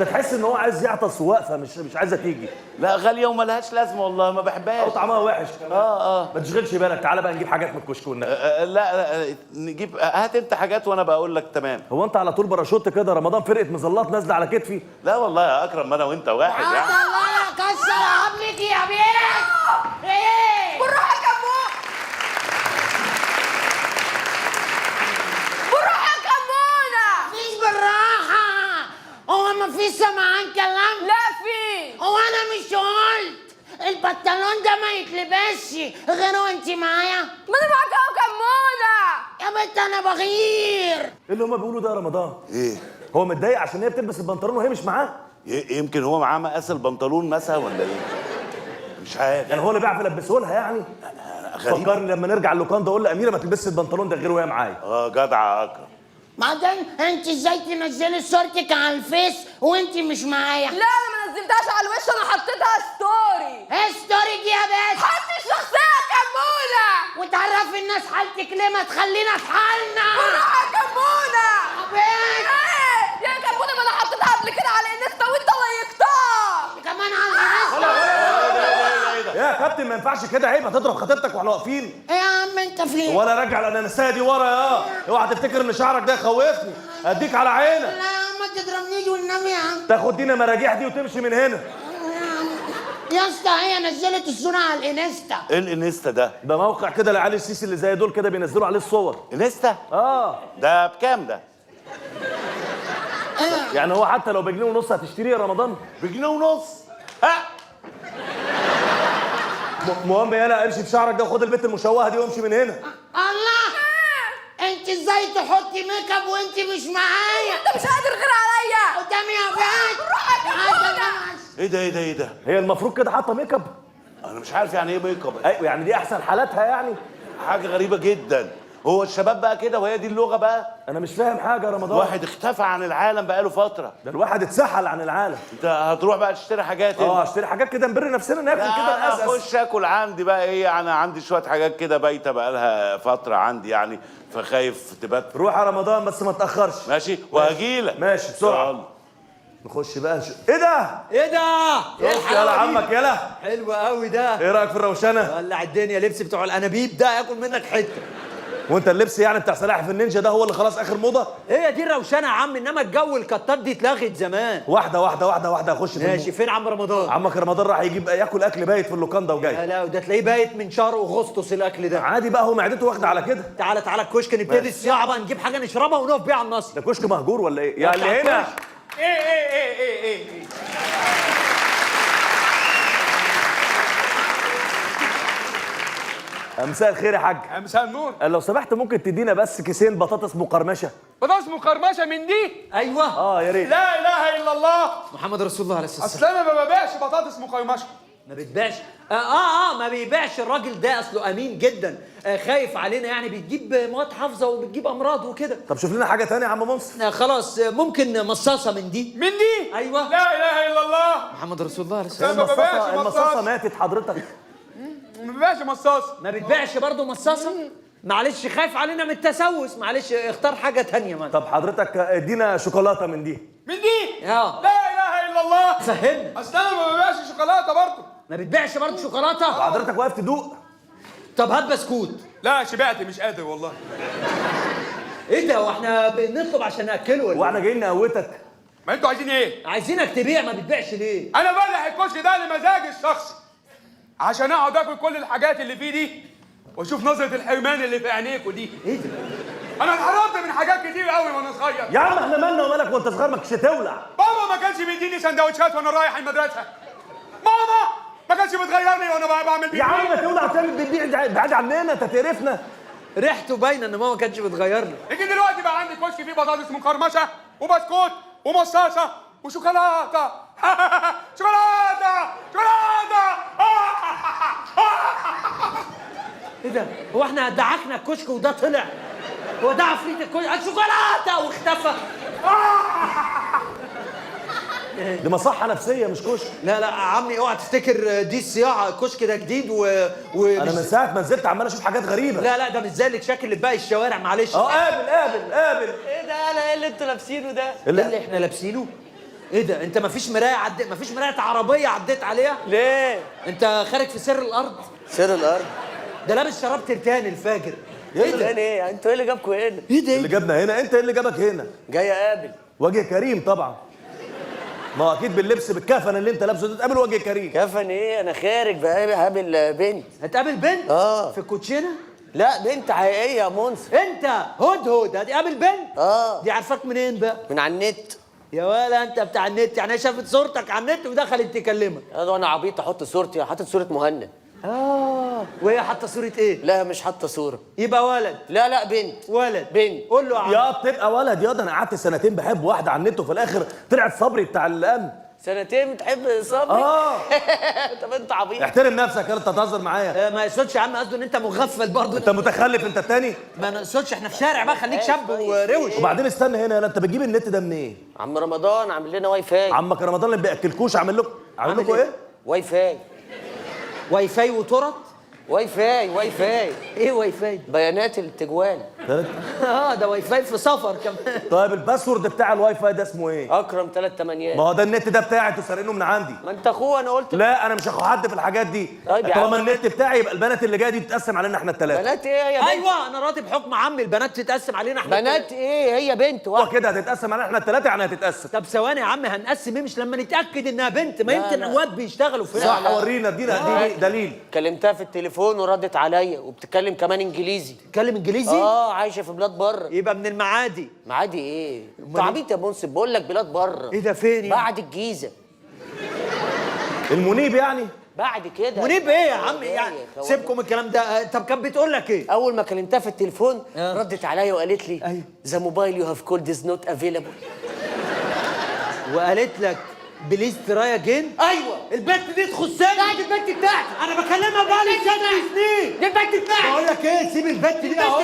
انت تحس ان هو عايز يعطس وواقفه مش عايزه تيجي. لا غاليه وملهاش لازمه والله ما بحبهاش. او طعمها وحش كمان. اه ما تشغلش بالك، تعالى بقى نجيب حاجات من الكشك والنبي. لا نجيب. هات انت حاجات وانا بقول لك تمام. هو انت على طول باراشوت كده رمضان؟ فرقه مظلات نازله على كتفي. لا والله يا اكرم ما انا وانت واحد يعني. الله كسر عظمك يا بنت. ايه بالراحه يا كمون، بالراحه يا كمونه. مفيش بالراحه. هو مفيش سمعان كلام؟ لا في. هو انا مش قلت البنطلون ده ما يتلبسش غير وانت معايا؟ ما انا معاك اهو كمونه. يا بنت انا بغير. ايه اللي هما بيقولوا ده يا رمضان؟ ايه؟ هو متضايق عشان هي بتلبس البنطلون وهي مش معاه. يمكن هو معاه مقاس البنطلون مثلا ولا ايه؟ مش عارف. يعني هو اللي بيعرف يلبسه لها يعني. غريب. فكرني لما نرجع اللوكاندا اقول لاميره ما تلبسش البنطلون ده غير وهي معايا. جدع اكرم. بعدين انت ازاي تنزلي صورتك على الفيس وانت مش معايا؟ لا انا ما نزلتهاش على الوش، انا حطيتها ستوري. ايه ستوري دي يا باشا؟ حطي الشخصيه كمونه وتعرفي الناس حالتك ليه، ما تخلينا في حالنا. وروح يا كمونه. طب ايه؟ ايه يا كمونه، ما انا حطيتها قبل كده على انستا وانت لايكتها كمان على الانستا. يا كابتن ما ينفعش كده، عيب هتضرب خطيبتك واحنا واقفين. ايه يا عم انت فين؟ ولا راجع الاناناسيه دي ورا يا اوعى تفتكر ان شعرك ده يخوفني، اديك على عينك. لا يا عم ما تضربنيش والنبي يا عم. تاخد دينا مراجيح دي وتمشي من هنا. يا اسطى هي نزلت الصورة على الانستا. ايه الانستا ده؟ ده موقع كده لعلي السيسي اللي زي دول كده بينزلوا عليه الصور. انستا؟ ده بكام ده؟ يعني هو حتى لو بجنيه ونص هتشتريه يا رمضان؟ بجنيه ونص؟ ها؟ المهم يالا امشي بشعرك ده وخد البت المشوهه دي وامشي من هنا. الله، انت ازاي تحطي ميك اب وانت مش معايا؟ انت مش قادر غير عليا قدامي يا بنت. روح يا كمونه. ايه ده؟ هي المفروض كده حاطه ميك اب. انا مش عارف يعني ايه ميك اب. ايوه يعني دي احسن حالاتها يعني. حاجه غريبه جدا. هو الشباب بقى كده وهي دي اللغه بقى؟ انا مش فاهم حاجه يا رمضان. الواحد اختفى عن العالم بقاله فتره. ده الواحد اتسحل عن العالم. انت هتروح بقى تشتري حاجات؟ اشتري حاجات كده نبر نفسنا ناكل كده نقزقز. اخش اكل عندي بقى ايه، انا عندي شويه حاجات كده بايته بقالها فتره عندي يعني، فخايف تبات. روح يا رمضان بس ما تاخرش. ماشي وهجيلك. ماشي بسرعه. نخش بقى نشوف. ايه ده؟ ايه ده؟ ايه يلا عمك يلا. حلو قوي ده. ايه رايك في الروشنه؟ ولع الدنيا، لبس بتوع الانابيب ده ياكل منك حته. وانت اللبس يعني بتاع سلاحف النينجا ده هو اللي خلاص اخر موضه؟ هي دي الروشنه يا عم، انما الجو الكتات دي اتلغت زمان. واحده واحده واحده واحده اخش في ماشي. فين عم رمضان؟ عمك رمضان راح يجيب ياكل اكل بايت في اللوكاندا وجاي. لا وده تلاقيه بايت من شهر اغسطس الاكل ده. عادي بقى، هو معدته واخده على كده. تعالى الكشك نبتدي الصياعه بقى، نجيب حاجه نشربها ونقف بيها على النصر. ده كشك مهجور ولا ايه؟ يا اللي هنا. ايه مساء الخير يا حاج. مساء النور. لو سمحت ممكن تدينا بس كيسين بطاطس مقرمشه؟ بطاطس مقرمشه من دي؟ ايوه. يا ريت. لا اله الا الله محمد رسول الله عليه الصلاه والسلام. اصل انا ما ببيعش بطاطس مقرمشه. ما بتبيعش؟ ما بيبيعش الراجل ده، اصله امين جدا، خايف علينا يعني، بتجيب مواد حافظه وبتجيب امراض وكده. طب شوف لنا حاجه ثانيه يا عم منصف. خلاص ممكن مصاصه من دي. من دي؟ ايوه. لا اله الا الله محمد رسول الله عليه الصلاه ما والسلام. ببيعش المصاصه ماتت حضرتك. ما ببيعش مصاص. ما بتبيعش برضه مصاصه؟ معلش خايف علينا من التسوس، معلش اختار حاجه ثانيه مثلا. طب حضرتك ادينا شوكولاته من دي. من دي؟ لا اله الا الله. فهمنا. اصل انا ما ببيعش شوكولاته برضه. ما بتبيعش برضه شوكولاته؟ وحضرتك واقف تدوق. طب هات بسكوت. لا شبعت مش قادر والله. ايه ده، واحنا بنطلب عشان ناكله ولا واحنا جايين نقوتك؟ ما انتوا عايزين ايه؟ عايزينك تبيع، ما بتبيعش ليه؟ انا بفتح الكشك ده لمزاجي الشخصي عشان اقعد اكل كل الحاجات اللي فيه دي واشوف نظره الحرمان اللي في عينيكوا دي. ايه ده؟ انا اتحرمت من حاجات كتير قوي وانا صغير. يا عم احنا مالنا ومالك وانت صغير، ما كنتش تولع. بابا ما كانش بيديني سندوتشات وانا رايح المدرسه. ماما ما كانش بتغيرني وانا بعمل بيبي. يا عم ما تولع وتعمل بتبيع بعاد عننا، انت تقرفنا. ريحته باينه ان ماما ما كانتش بتغيرني. لكن دلوقتي بقى عندي كشك فيه بطاطس مقرمشه وبسكوت ومصاصه وشوكولاته. شوكولاته ايه ده؟ هو احنا دعكنا الكشك وده طلع؟ هو ده عفريت الكشك؟ شوكولاته واختفى. دي مصحه نفسيه مش كشك. لا عمي اوعى تفتكر دي الصياعه، الكشك ده جديد انا من ساعه ما نزلت عمال اشوف حاجات غريبه. لا ده مش زي اللي شكل اللي باقي الشوارع، معلش. قابل. ايه ده؟ انا ايه اللي انتوا لابسينه ده؟ اللي احنا لابسينه؟ ايه ده؟ انت مفيش مرايه مفيش مرايه عربيه عديت عليها؟ ليه؟ انت خارج في سر الارض؟ سر الارض؟ ده لابس شراب ترتان الفاجر. ايه ده؟ ايه؟ انتوا ايه اللي جابكوا هنا؟ ايه ده؟ اللي جابنا هنا انت، ايه اللي جابك هنا؟ جاي اقابل وجه كريم طبعا. ما اكيد باللبس بالكفن اللي انت لابسه ده تقابل وجه كريم. كفن ايه؟ انا خارج بقابل بنت. هتقابل بنت؟ في الكوتشينه؟ لا بنت حقيقيه يا منصف. انت هدهد هتقابل بنت؟ دي عارفاك منين بقى؟ من على النت. يا ولا انت بتاع النت، يعني هي شافت صورتك على النت ودخلت تكلمك. انا عبيط احط صورتي، حاطط صوره مهند. وهي حاطه صوره ايه؟ لا مش حاطه صوره. يبقى ولد. لا لا بنت. ولد. بنت. قول له يا عم. يا بتبقى ولد ياض، انا قعدت سنتين بحب واحده على النت وفي الاخر طلعت صبري بتاع الامن. سنتين بتحب صبري؟ طب انت عبيط. احترم نفسك يا، انت تهزر معايا. ما يقصدش يا عم، قصده ان انت مغفل برضه. انت متخلف انت التاني. ما نقصدش، احنا في شارع بقى، خليك شاب وروش. وبعدين استنى هنا يلا، انت بتجيب النت ده منين؟ عم رمضان عامل لنا واي فاي. عمك رمضان اللي بياكلكوش عامل لكم ايه؟ واي فاي. واي فاي وترط؟ واي فاي. واي فاي. ايه واي فاي؟ بيانات التجوال. ده واي فاي في سفر كمان. طيب الباسورد بتاع الواي فاي ده اسمه ايه؟ اكرم 3 8. ما هو ده النت ده بتاعي، انتوا سارقينه من عندي. ما انت اخوه، انا قلت. لا انا مش اخو حد في الحاجات دي. طيب يا طالما عم. النت بتاعي يبقى البنات اللي جايه دي تتقسم علينا احنا الثلاثه. بنات ايه يا بنت؟ ايوه انا راضي بحكم عمي، البنات تتقسم علينا احنا. بنات ايه؟ هي بنت هو واحده. كده هتتقسم علينا احنا الثلاثه، يعني هتتقسم. طب ثواني يا عم، هنقسم ايه؟ مش لما نتاكد انها بنت؟ ما يمكن واد بيشتغلوا في صح، ورينا ادينا دليل. كلمتها في التليفون وردت عليا، وبتتكلم كمان انجليزي. تتكلم انجليزي؟ عايشه في بلاد بره. يبقى من المعادي. معادي ايه؟ انت عبيط يا منصف، بقول لك بلاد بره. ايه ده فين؟ بعد الجيزه. المنيب يعني؟ بعد كده. منيب ايه يا عم؟ يعني سيبكم الكلام ده. طب كانت بتقول لك ايه؟ اول ما كلمتها في التليفون ردت عليا وقالت لي ذا موبايل يو هاف كولد از نوت افيلابل. وقالت لك بليز تراي اجين؟ ايوه. البنت دي تخصني. لا دي البنت بتاعتي، انا بكلمها بقالي سنين. دي البنت بتاعتي. بقول لك ايه، سيب البنت دي اهو.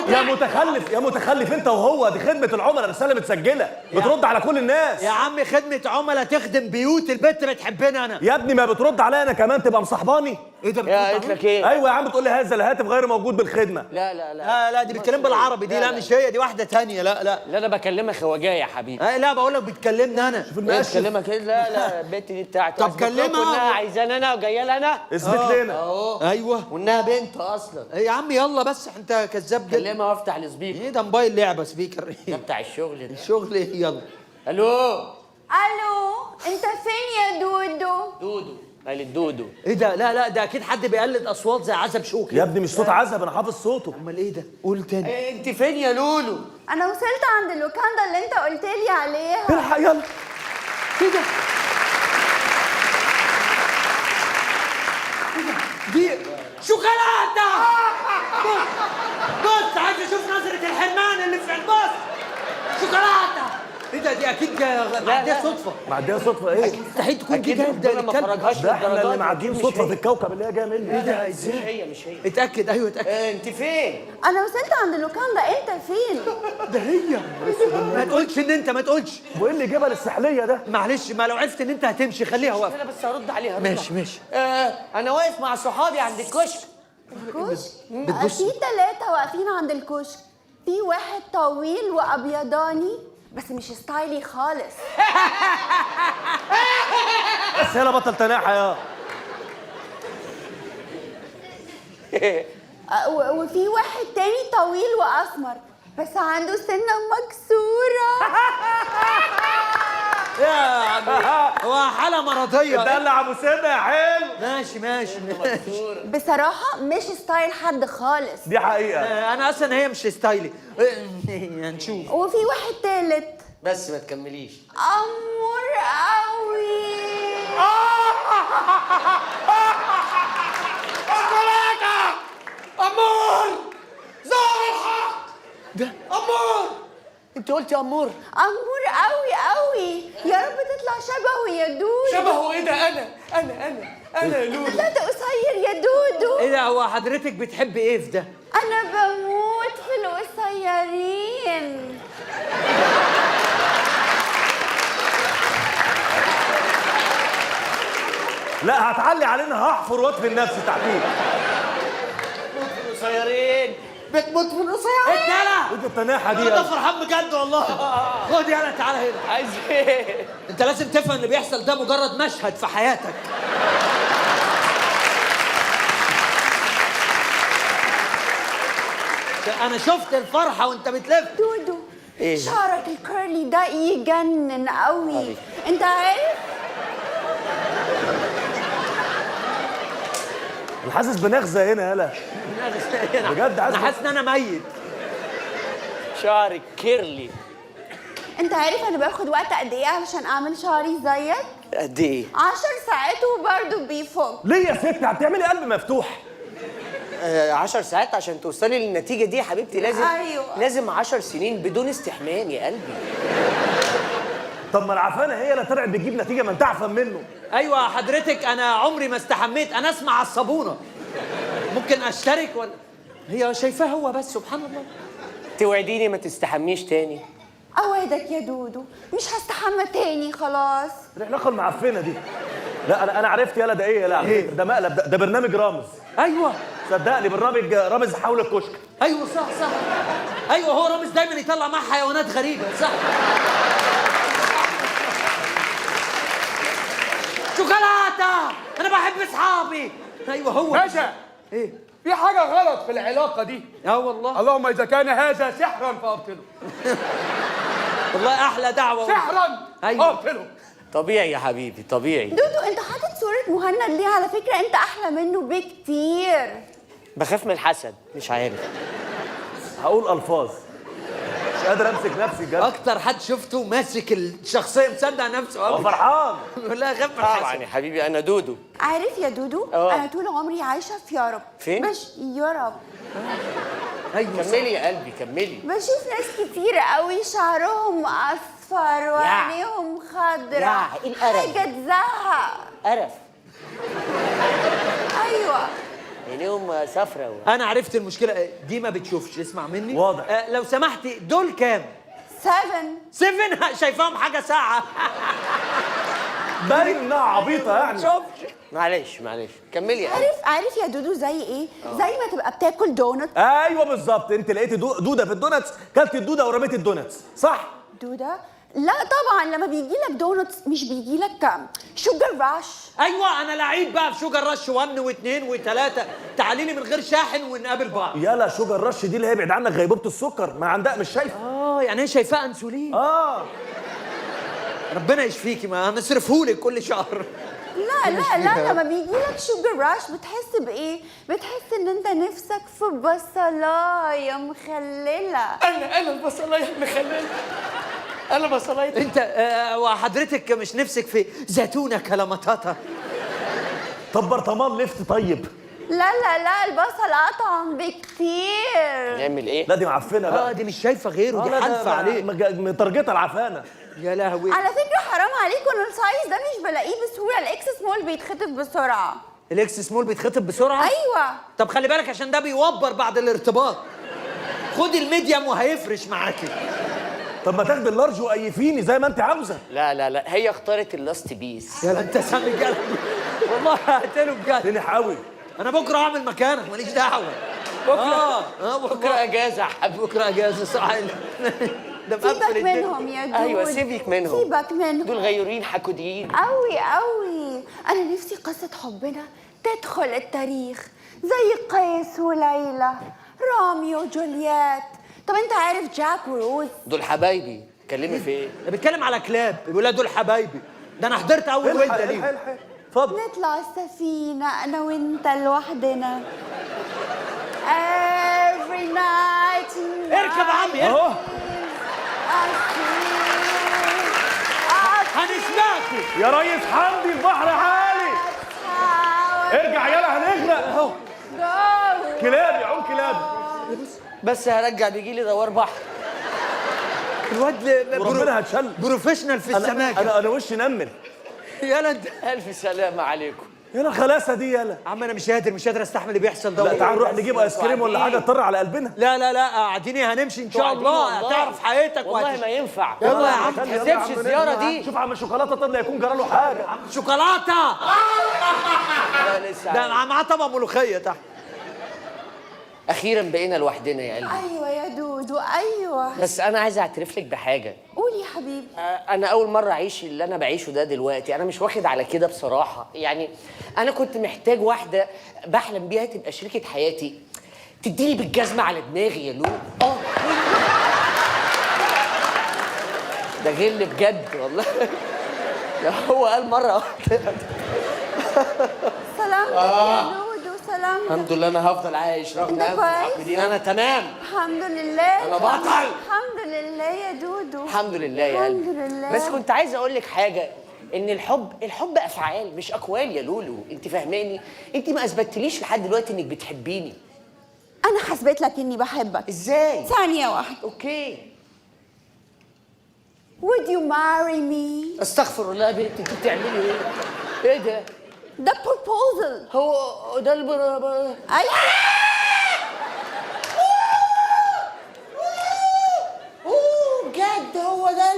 يا متخلف انت وهو، دي خدمه العملاء، رساله متسجله بترد على كل الناس. يا عم خدمه عملاء تخدم بيوت، البنت بتحبني انا. يا ابني ما بترد عليا انا كمان تبقى مصاحباني. ايه ده؟ يا قالت لك ايه؟ ايوه يا عم، بتقول لي هذا الهاتف غير موجود بالخدمه. لا لا لا لا دي بتكلم بالعربي دي. لا مش هي دي، واحده ثانيه. لا لا انا بكلمك خواجايه يا حبيبي. لا بقول لك بتكلمني انا. شوف بكلمك ايه؟ لا البنت دي بتاعتي. طب كلمها. وانها عايزاني انا وجايه لي انا. اثبت لنا اهو. ايوه. وانها بنت اصلا. يا عم يلا بس، انت كذاب جدا. كلمها وافتح السبيكر. ايه ده؟ موبايل لعبه سبيكر؟ ده بتاع الشغل ده. الشغل ايه؟ يلا. الو. الو، انت فين يا دودو؟ دودو. قالت دودو. ايه ده؟ لا ده اكيد حد بيقلد اصوات زي عزب شوقي. يا ابني مش صوت عزب، انا حافظ صوته. امال ايه ده؟ قول تاني. انت فين يا لولو؟ انا وصلت عند اللوكاندا اللي انت قلت لي عليها. الحق يلا. ايه ده؟ دي شوكولاته. بص عايز اشوف نظره الحرمان اللي في البص. شوكولاته. ايه ده؟ دي اكيد معديه صدفه. معديه صدفه ايه؟ مستحيل تكون دي اكيد جامده. ربنا ما فرجهاش ده احنا للدرجات اللي دي. معديين مش صدفه هي. في الكوكب اللي هي جايه مني. ايه ده؟ مش ازاي؟ هي مش هي. اتاكد. ايوه اتاكد. انت فين؟ انا وصلت عند اللوكاندا، انت فين؟ ده هي. ما تقولش ان انت، ما تقولش. وايه اللي جابها للسحليه ده؟ معلش، ما لو عرفت ان انت هتمشي خليها واقفه. انا بس هرد عليها. ماشي. انا واقف مع صحابي عند الكشك. كشك؟ في 3 واقفين عند الكشك. في واحد طويل وابيضاني بس مش ستايلي خالص. بس يلا بطل تناحه يا. وفي واحد تاني طويل واسمر بس عنده سنه مكسوره. يا عم هو حاله مرضيه. ده اللي ابو سنه يا حلو. ماشي. بصراحه مش ستايل حد خالص. دي حقيقه. انا اصلا هي مش ستايلي. هنشوف. وفي واحد تالت بس ما تكمليش. امور قوي. شوكولاته. امور ظهر الحق. ده امور. انت قلتي امور. امور قوي. يا رب تطلع شبهه يا دودو. شبهه ايه ده؟ انا يا لولو. لا ده قصير يا دودو. ايه ده؟ هو حضرتك بتحبي ايه في ده؟ انا بموت في القصيرين. لا هتعلي علينا، هحفر واطفي نفسي تحتيك. قصيرين. بتموت في القصيرين. يلا. ايه التناحه دي؟ انا فرحان بجد والله. خد يلا تعالى هنا. عايز ايه؟ انت لازم تفهم اللي بيحصل ده مجرد مشهد في حياتك. انا شفت الفرحه وانت بتلف. دودو إيه؟ شعرك الكيرلي ده يجنن قوي. انت عارف؟ انا حاسس بنغزه هنا يالا. بجد انا حاسس ان انا ميت. شعرك كيرلي. انت عارف انا باخد وقت قد ايه علشان اعمل شعري زيك؟ قد ايه؟ 10 ساعات وبرضه بيفك. ليه يا ست هتعملي قلب مفتوح؟ 10 ساعات عشان توصلي للنتيجه دي يا حبيبتي؟ أيوة. لازم 10 سنين بدون استحمام يا قلبي. طب ما العفانه هي اللي طلعت بتجيب نتيجه، ما انت اعفن منه. ايوه حضرتك، انا عمري ما استحميت، انا اسمع على الصابونه. ممكن اشترك ولا؟ هي شايفاه هو بس، سبحان الله. توعديني ما تستحميش تاني؟ اوعدك يا دودو مش هستحمى تاني خلاص. العلاقه المعفنه دي. لا انا عرفت يالا ده ايه يالا. إيه؟ ده مقلب، ده برنامج رامز. ايوه صدقني برنامج رامز حول الكشك. ايوه صح. ايوه هو رامز دايما يطلع معاه حيوانات غريبه، صح. شوكولاته، انا بحب اصحابي. ايوه هو. باشا، ايه؟ في حاجة غلط في العلاقة دي. والله. اللهم إذا كان هذا سحرا فأبطله. والله احلى دعوه. سحرا أيوة. أبطله. طبيعي يا حبيبي طبيعي. دودو انت حاطط صورة مهند ليه؟ على فكرة انت احلى منه بكتير. بخاف من الحسد، مش عارف. هقول الفاظ مش قادر امسك نفسي بجد. اكتر حد شفته ماسك الشخصيه، مصدق نفسه قوي. فرحان. لا غير طبعا فرحان يا حبيبي، انا دودو. عارف يا دودو انا طول عمري عايشة في يوروب. فين؟ مش يوروب. ايوه كملي يا قلبي كملي. بشوف ناس كتير قوي شعرهم اصفر وعينيهم خضرا. يا إيه القرف؟ حاجة تزهق. قرف. ايوه عينيهم صفرا. انا عرفت المشكله دي، ما بتشوفش، اسمع مني. واضح. لو سمحتي، دول كام؟ 7. شايفاهم حاجه ساعه. باين انها عبيطه يعني. شوفش. معلش كملي يا قلبي. عارف يا دودو زي ايه؟ زي ما تبقى بتاكل دونت. ايوه بالظبط، انت لقيت دوده في الدونتس، كلت الدوده ورميت الدونتس، صح؟ دودة؟ لا طبعا، لما بيجي لك دونتس مش بيجي لك شوجر راش. ايوه انا لعيب بقى في شوجر رش 1 و2 و3. تعالي لي من غير شاحن ونقابل بعض. يالا شوجر رش دي اللي هي يبعد عنك غيبوبه السكر، ما عندها مش شايفه. يعني هي شايفاه انسولين. ربنا يشفيكي، ما هنصرفهولك كل شهر. لا لما بيجي لك شوجر راش بتحس بايه؟ بتحس ان انت نفسك في بصلايه مخلله. انا البصلايه مخلله. انا بصلايه. انت وحضرتك مش نفسك في زيتونه كلاماتاتا؟ طب برطمان لفت طيب. لا البصل اطعم بكتير. نعمل ايه؟ لا دي معفنه بقى. دي مش شايفه غيره، دي حالفه عليه. مترجطه العفانه. يا لهوي. على فكره حرام عليكم، السايز ده مش بلاقيه بسهوله، الاكس سمول بيتخطف بسرعه. الاكس سمول بيتخطب بسرعه؟ ايوه. طب خلي بالك عشان ده بيوبر بعد الارتباط. خدي الميديم وهيفرش معاكي. طب ما تاخدي اللارج وقيفيني زي ما انت عاوزه. لا هي اختارت اللاست بيس. يلا انت سامي قلبي، والله هقتله بجد. تنح قوي. انا بكره اعمل مكانك، ماليش دعوه. بكره اجازه يا حبيبي. بكره اجازه صح. ده سيبك مقفل الدنيا. منهم يا دود. ايوه سيبك منهم. سيبك منهم، دول غيورين حكوديين قوي. انا نفسي قصه حبنا تدخل التاريخ زي قيس وليلى، راميو وجولييت. طب انت عارف جاك وروز؟ دول حبايبي. اتكلمي في ايه؟ ده بيتكلم على كلاب، بيقول لها دول حبايبي. ده انا حضرت اول ولده ليه. اتفضل. نطلع السفينه انا وانت لوحدنا. Every night. اركب يا عمي اهو. هنسمعكوا يا ريس حمدي البحر عالي. ارجع يلا هنغرق اهو. كلاب يعوم كلاب. بس هرجع بيجي لي دوار بحر. الواد وربنا هتشل. بروفيشنال في السماكه. انا وشي نمل. يلا انت. الف سلامه عليكم. يلا خلاصه دي يلا. عم انا مش قادر استحمل اللي بيحصل ده. لا تعال نروح نجيب ايس كريم ولا حاجه تطر على قلبنا. لا قاعدين هنمشي ان شاء الله. هتعرف حياتك والله ما ينفع. يلا يا عم ما تسيبش الزياره دي. شوف عم شوكولاته طب لا يكون جرى له حاجه. شوكولاته. لا لسه. ده معاه طبق ملوخيه تحت. اخيرا بقينا لوحدنا يا قلبي. ايوه يا دودو ايوه. بس انا عايز اعترف لك بحاجه. قول يا حبيبي. انا اول مره اعيش اللي انا بعيشه ده دلوقتي. انا مش واخد على كده بصراحه. يعني انا كنت محتاج واحده بحلم بيها تبقى شريكه حياتي، تديني بالجزمه على دماغي يا لولو. ده غل بجد والله. ده هو قال مره واحده. سلامتك يا دودو، سلامتك. الحمد لله انا هفضل عايش رغم انت كويس؟ انا تمام. الحمد لله. انا بطل. الحمد لله يا دودو. الحمد لله يا قلبي. الحمد لله. بس كنت عايز اقول لك حاجه، ان الحب افعال مش اقوال يا لولو. انت فاهماني؟ انت ما اثبتليش لحد دلوقتي انك بتحبيني. انا حسبت لك اني بحبك. ازاي؟ ثانية واحدة. اوكي. Would you marry me؟ استغفر الله يا بنتي، انت بتعملي ايه؟ ايه ده؟ ده proposal. هو ده ايوه. اوه بجد هو ده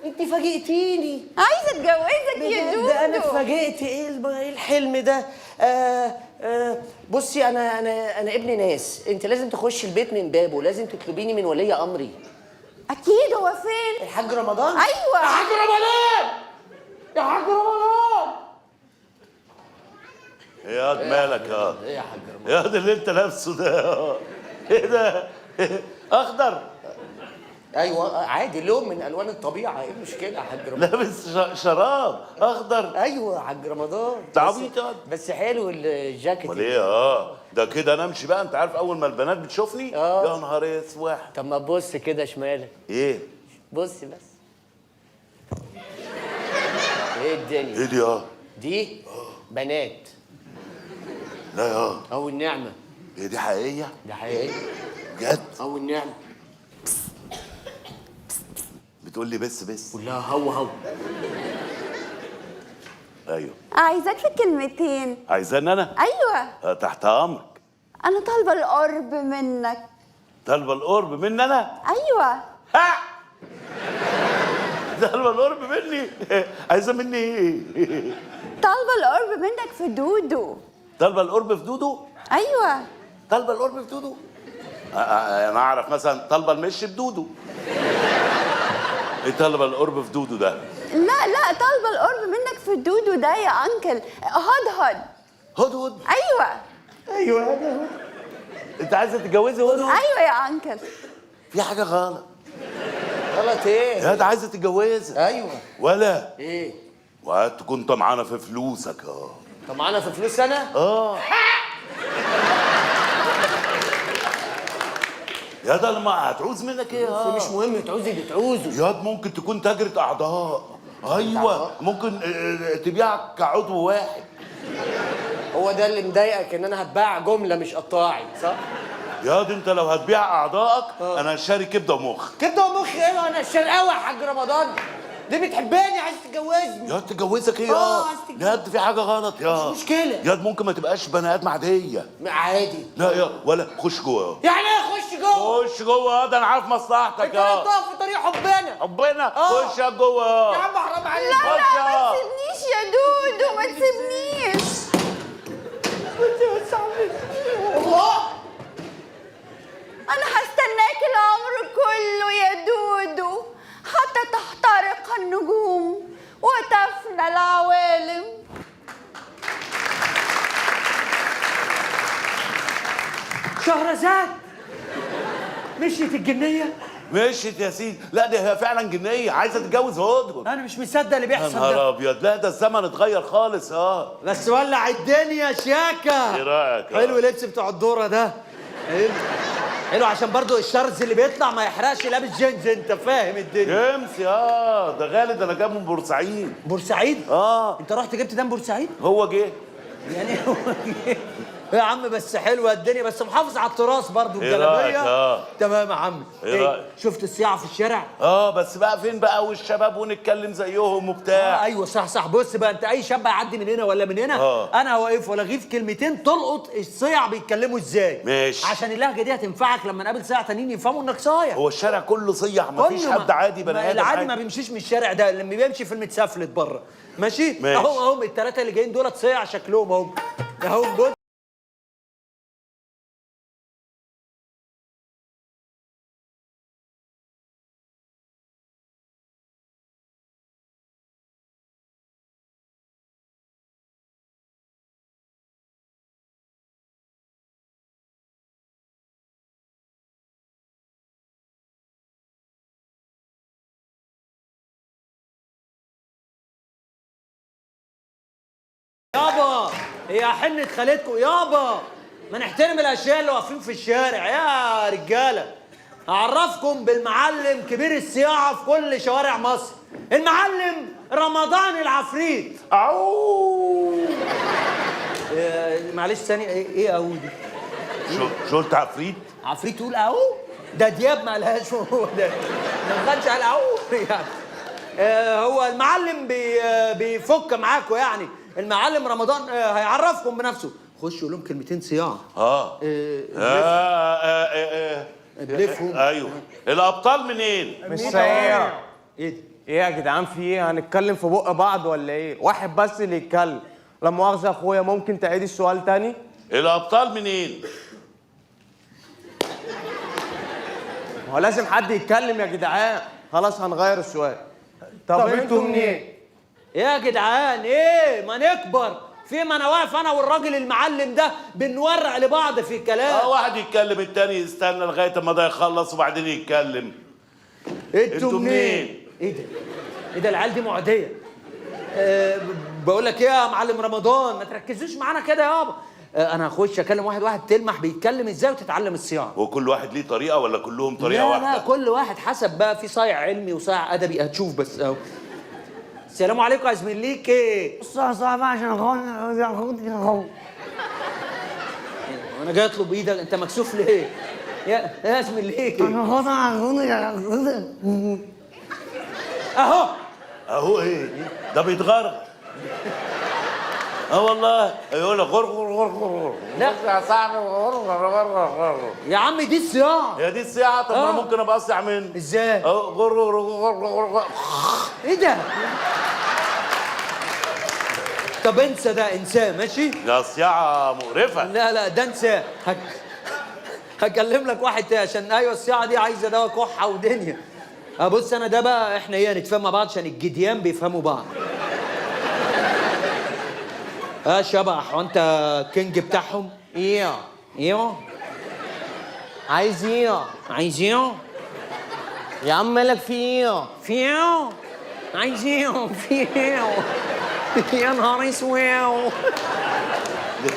انت فاجئتيني. عايزة اتجوزك يا دودو. ده انا اتفاجئت. ايه الحلم ده؟ بصي انا ابن ناس، انت لازم تخشي البيت من بابه، لازم تطلبيني من ولي امري. اكيد. هو فين؟ الحاج رمضان. ايوه. يا حاج رمضان، يا حاج رمضان. يا واد مالك يا واد؟ ايه يا حاج رمضان؟ يا واد اللي انت لابسه ده ايه ده؟ اخضر. ايوه عادي، لون من الوان الطبيعه، ايه المشكله يا حاج رمضان؟ لابس شراب اخضر. ايوه يا حاج رمضان. ده عبيط يا واد. بس حلو الجاكيت. امال ايه؟ ده كده انا امشي بقى. انت عارف اول ما البنات بتشوفني يا نهار اسود. طب ما تبص كده شمالك. ايه؟ بص بس. ايه الدنيا؟ ايه دي؟ دي بنات. لا يا او النعمه. هي دي حقيقيه؟ ده حقيقي بجد؟ او النعمه. بتقول لي بس قول لها هو ايوه. عايزاك في كلمتين. عايزاني انا؟ ايوه. تحت امرك. انا طالبة القرب منك. طالبه القرب مني انا؟ ايوه. ها؟ طالبه القرب مني؟ عايزه مني ايه؟ طالبة القرب منك في دودو. طالبه القرب في دودو؟ ايوه. طالبه القرب في دودو؟ انا اعرف مثلا طالبه المشي بدودو. ايه طالبه القرب في دودو ده؟ لا طالبة القرب منك في دودو ده يا انكل. هدهد. هدهد؟ ايوه. هدهد. انت عايزه تتجوزي هدهد؟ ايوه يا انكل. في حاجه غلط. غلط ايه؟ يا ده عايزه تتجوزي. ايوه. ولا ايه؟ وقت كنت معانا في فلوسك. طب معانا في فلوس انا؟ يا ده لما هتعوز منك ايه؟ مش مهم تعوزي اللي تعوزه. يا ممكن تكون تاجرة اعضاء. ايوه ممكن تبيعك كعضو واحد. هو ده اللي مضايقك، ان انا هتباع جمله مش قطاعي، صح؟ يا دي انت لو هتبيع اعضائك انا هشتري كبده ومخ. كبده ومخ ايه؟ انا الشرقاوي يا حاج رمضان. دي بتحبني عايز تتجوزني. يا تتجوزك ايه عايز تتجوزني. يا في حاجه غلط يا مش مشكله. يا ممكن ما تبقاش بني ادم عاديه. عادي. لا يا ولا خش جوه. يعني ايه خش جوه؟ خش جوه ده انا عارف مصلحتك انت ليه بتقف في طريق حبنا؟ خش يا جوه. يا عم حرام عليك. لا ما تسيبنيش يا دودو، ما تسيبنيش. انا هستناك العمر كله يا دودو حتى تحترق النجوم وتفنى العوالم. شهرزاد مشيت الجنيه. مشيت يا سيدي. لا دي هي فعلا جنيه عايزه تتجوز هدهد. انا مش مصدق اللي يا بيحصل نهار ده. ابيض. لا ده الزمن اتغير خالص. بس ولع الدنيا شياكه. ايه رايك؟ حلو اللبس بتاع الدوره ده. حلو عشان برضو الشرز اللي بيطلع ما يحرقش. لابس جينز انت فاهم الدنيا. جيمس ده غالي. ده انا جايبه من بورسعيد. بورسعيد؟ انت رحت جبت ده من بورسعيد؟ هو جه يعني هو جه. يا عم بس حلوه الدنيا، بس محافظ على التراث برضو ايه رأيك؟ الجلابيه. تمام يا عم. ايه رأيك؟ شفت الصياعه في الشارع؟ بس بقى فين بقى والشباب ونتكلم زيهم وبتاع. ايوه صح. بص بقى انت اي شاب هيعدي من هنا ولا من هنا انا واقف ولا غيف كلمتين تلقط الصيع بيتكلموا ازاي. ماشي. عشان اللهجه دي هتنفعك لما نقابل صيع تانيين يفهموا انك صايع. هو الشارع كله صيح مفيش حد عادي بني ادم. العادي ما بيمشيش من الشارع ده، اللي بيمشي في المتسفلت بره. ماشي. ماشي. اهم الثلاثه اللي جايين دولت صيع شكلهم اهم بص. يابا هي حنة خالتكم يابا، ما نحترم الاشياء اللي واقفين في الشارع يا رجاله. اعرفكم بالمعلم كبير الصياعه في كل شوارع مصر، المعلم رمضان العفريت. معلش ثانيه. ايه اقول دي؟ شفت عفريت؟ عفريت تقول اهو؟ ده دياب ما قالهاش هو ده ما خدش على اهو يعني. هو المعلم بيفك معاكم يعني. المعلم رمضان هيعرفكم بنفسه. خشوا قول لهم كلمتين صياعه. بلفهم. ايوه. الابطال منين؟ مش سيئة. ايه ده؟ ايه يا جدعان في ايه؟ هنتكلم في بق بعض ولا ايه؟ واحد بس اللي يتكلم. لا مؤاخذة يا اخويا، ممكن تعيد السؤال تاني؟ الابطال منين؟ هو لازم حد يتكلم يا جدعان. خلاص هنغير السؤال. طب انتوا منين؟ ايه يا جدعان؟ ايه ما نكبر في ما انا واقف انا والراجل المعلم ده بنورق لبعض في الكلام. واحد يتكلم التاني يستنى لغايه ما ده يخلص وبعدين يتكلم. انتوا منين؟ ايه ده؟ ايه ده العيال دي معديه. بقول لك ايه يا معلم رمضان، ما تركزوش معانا كده يابا. انا هخش اكلم واحد واحد تلمح بيتكلم ازاي وتتعلم الصياعه. وكل واحد ليه طريقه ولا كلهم طريقه لا واحده؟ لا كل واحد حسب بقى، في صايع علمي وصايع ادبي هتشوف بس اهو. السلام عليكم يا زميليكي. صعب عشان انا جاي اطلب ايدك، انت مكسوف ليه؟ يا زميليكي اهو. اهو ايه؟ ده بيتغرق. والله يقول لك غر غر غر غر. لا يا صاحبي غر غر غر غر. يا عم دي الصياعه. هي دي الصياعه؟ طب انا ممكن ابقى اصيع منه. ازاي؟ اهو غر غر غر غر غر. ايه ده؟ طب انسى ده، انساه ماشي؟ ده صياعه مقرفه. لا لا ده انساه. هكلم لك واحد تاني عشان ايوه الصياعه دي عايزه دواء كحه ودنيا. بص انا ده بقى احنا ايه نتفاهم مع بعض عشان الجديان بيفهموا بعض. شبح وانت الكينج بتاعهم؟ ايه؟ ايه؟ عايز ايه؟ عايز ايه؟ يا عم مالك في ايه؟ في ايه؟ عايز ايه؟ في ايه؟ يا نهار اسود.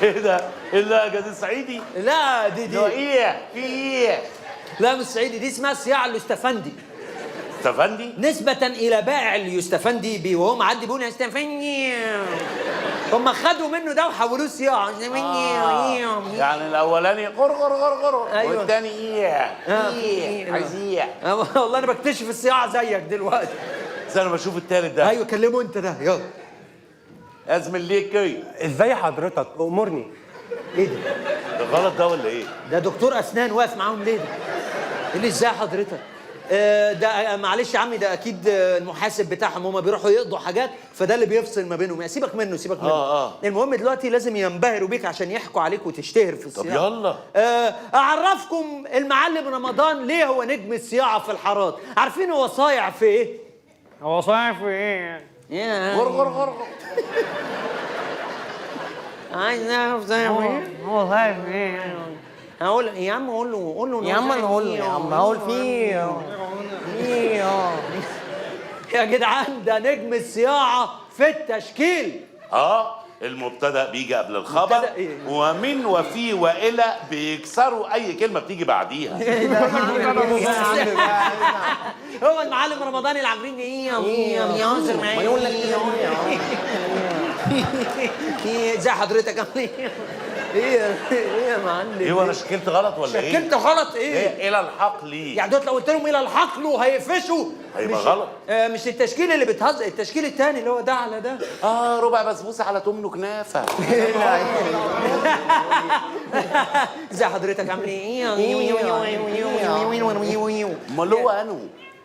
ايه ده؟ ايه اللهجه دي صعيدي؟ لا دي ايه؟ في ايه؟ لا مش صعيدي، دي اسمها الصياعه الاستفندي. استفندي؟ نسبة إلى بائع اليستفندي وهو معدي بيقول يا استفندي. هم خدوا منه ده وحولوه صياعه. يعني الاولاني غر غر غر غر. أيوة. والتاني ايه؟ عايز ايه؟ والله انا بكتشف الصياعه زيك دلوقتي. بس انا بشوف التالت ده. ايوه كلمه انت ده يلا. ازمن ليك ايه؟ ازاي حضرتك؟ امرني. ايه ده؟ ده غلط ده ولا ايه؟ ده دكتور اسنان واقف معاهم ليه ده؟ ايه اللي ازاي حضرتك؟ ده معلش يا عمي، ده اكيد المحاسب بتاعهم، هم بيروحوا يقضوا حاجات فده اللي بيفصل ما بينهم. سيبك منه سيبك منه. المهم دلوقتي لازم ينبهروا بيك عشان يحكوا عليك وتشتهر في الصياعه. طب يلا. اعرفكم المعلم رمضان ليه هو نجم الصياعه في الحارات. عارفين هو صايع في ايه؟ هو صايع في ايه؟ غر غر غر. عايز اعرف صايع في ايه؟ هو صايع في ايه؟ هقول يا عم قول له يا عم انا هقول له يا عم هقول فيه. يا جدعان ده نجم الصياعه في التشكيل. المبتدا بيجي قبل الخبر إيه؟ ومن وفي والى بيكسروا اي كلمه بتيجي بعديها. هو المعلم رمضان العاملين ايه ياسر معايا. يقول لك ايه ازي حضرتك عامل ايه يا معلم؟ ايه وانا شكلت غلط ولا ايه؟ شكلت غلط ايه؟ الى الحق ليه؟ يعني دوت لو قلت لهم الى الحقل هيقفشوا. هيبقى غلط. مش التشكيل اللي بتهزر، التشكيل الثاني اللي هو ده على ده. ربع بسبوسه على تمن كنافه. ازي حضرتك عامل ايه؟ امال هو انو؟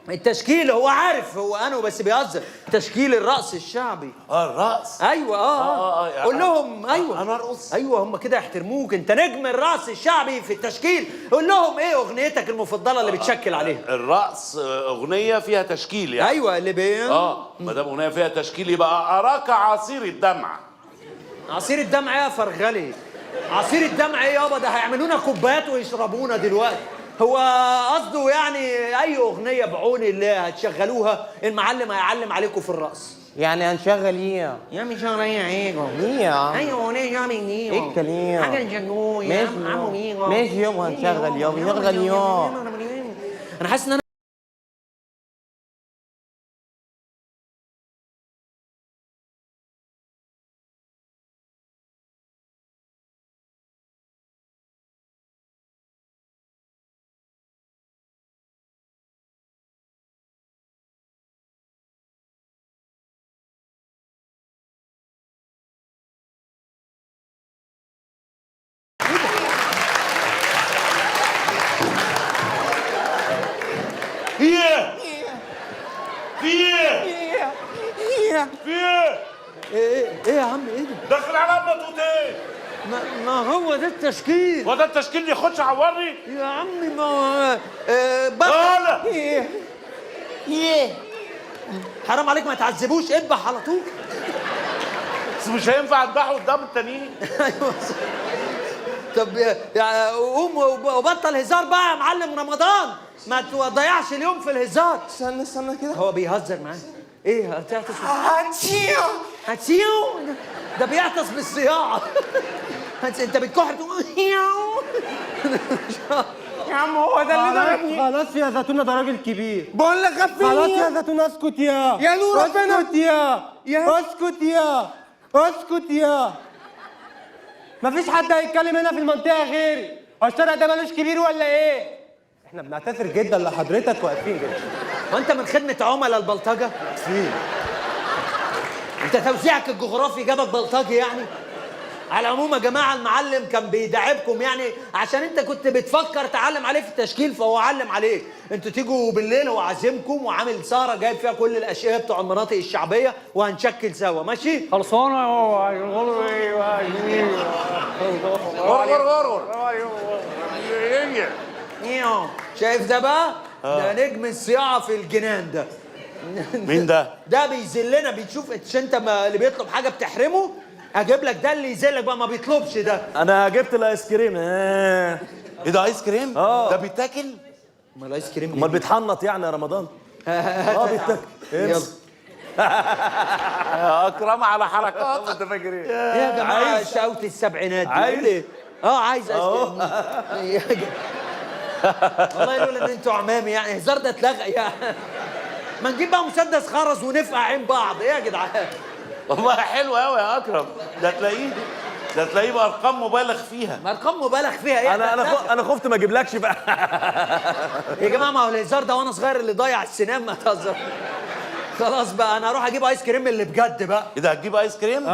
التشكيل هو عارف هو انو بس بيهزر. تشكيل الرقص الشعبي. الرقص. ايوه قول لهم ايوه انا ارقص. ايوه هم كده يحترموك، انت نجم الرقص الشعبي في التشكيل. قول لهم ايه اغنيتك المفضله اللي بتشكل عليها؟ الرقص اغنيه فيها تشكيل يعني. ايوه اللي ما دام اغنيه فيها تشكيل يبقى اراك عصير الدمع. عصير الدمع ايه يا فرغلي؟ عصير الدمع ايه يابا؟ ده هيعملونا كوبايات ويشربونا دلوقتي. هو قصده يعني اي اغنيه بعون الله هتشغلوها المعلم هيعلم عليكم في الرقص. يعني هنشغل ايه؟ يا مش شغل ايه عيجو؟ ايه؟ ايوه اغنيه جامد ايه؟ ايه الكلام؟ حاجه نشغلوه يا عمو ميجو. ماشي يابا هنشغل يابا نشغل يابا. انا حاسس ان انا ايه في ايه؟ ايه يا عم ايه ده؟ داخل على بطوطين. ما هو ده التشكيل. هو ده التشكيل اللي يخش عورني؟ يا عمي ما هو تعالى. ايه حرام عليك ما تعذبوش، اذبح على طول. بس مش هينفع اذبحه قدام التانيين. ايوه طب قوم وبطل هزار بقى يا معلم رمضان، ما تضيعش اليوم في الهزار. استنى كده. هو بيهزر معايا. ايه هتعطس؟ هاتشيو. هاتشيو ده بيعطس بالصياعه. انت بتكح تقول يا عم هو ده اللي ضربني. خلاص يا زيتونه، ده راجل كبير. بقول لك غفلني. خلاص يا زيتونه اسكت يا نور ربنا. اسكت يا مفيش حد هيتكلم هنا في المنطقه غيري. هو الشارع ده مالوش كبير ولا ايه؟ احنا بنعتذر جدا لحضرتك، واقفين جدا. وانت من خدمه عملاء البلطجه؟ انت توزيعك الجغرافي جابك بلطجي يعني؟ على العموم يا جماعه المعلم كان بيداعبكم يعني عشان انت كنت بتفكر تعلم عليه في التشكيل، فهو علم عليك. انتوا تيجوا بالليل هو عازمكم وعامل سهره جايب فيها كل الاشياء بتوع المناطق الشعبيه وهنشكل سوا، ماشي؟ خلصانه شايف ده بقى؟ ده نجم الصياعه في الجنان ده. مين ده؟ ده بيذلنا، بتشوف انت اللي بيطلب حاجه بتحرمه، اجيب لك ده اللي يذلك بقى، ما بيطلبش ده. انا جبت الايس كريم. ايه ده ايس كريم؟ ده بيتاكل؟ امال الايس كريم امال بيتحنط يعني يا رمضان؟ بيتاكل. يلا يا اكرم على حركات. انت فاكر ايه؟ يا جماعه شقاوة السبعينات دي. عايز ايه؟ عايز ايس كريم. والله لولا ان انتوا عمامي يعني الهزار ده اتلغى يعني. ما نجيب بقى مسدس خرز ونفقع عين بعض. ايه يا جدعان؟ والله حلو قوي يا اكرم. ده تلاقيه بارقام مبالغ فيها. ارقام مبالغ فيها ايه؟ انا خفت ما اجيبلكش بقى. يا جماعه ما هو الهزار ده وانا صغير اللي ضيع السنان، ما تهزر. خلاص بقى انا اروح اجيب ايس كريم اللي بجد بقى. ايه ده هتجيب ايس كريم؟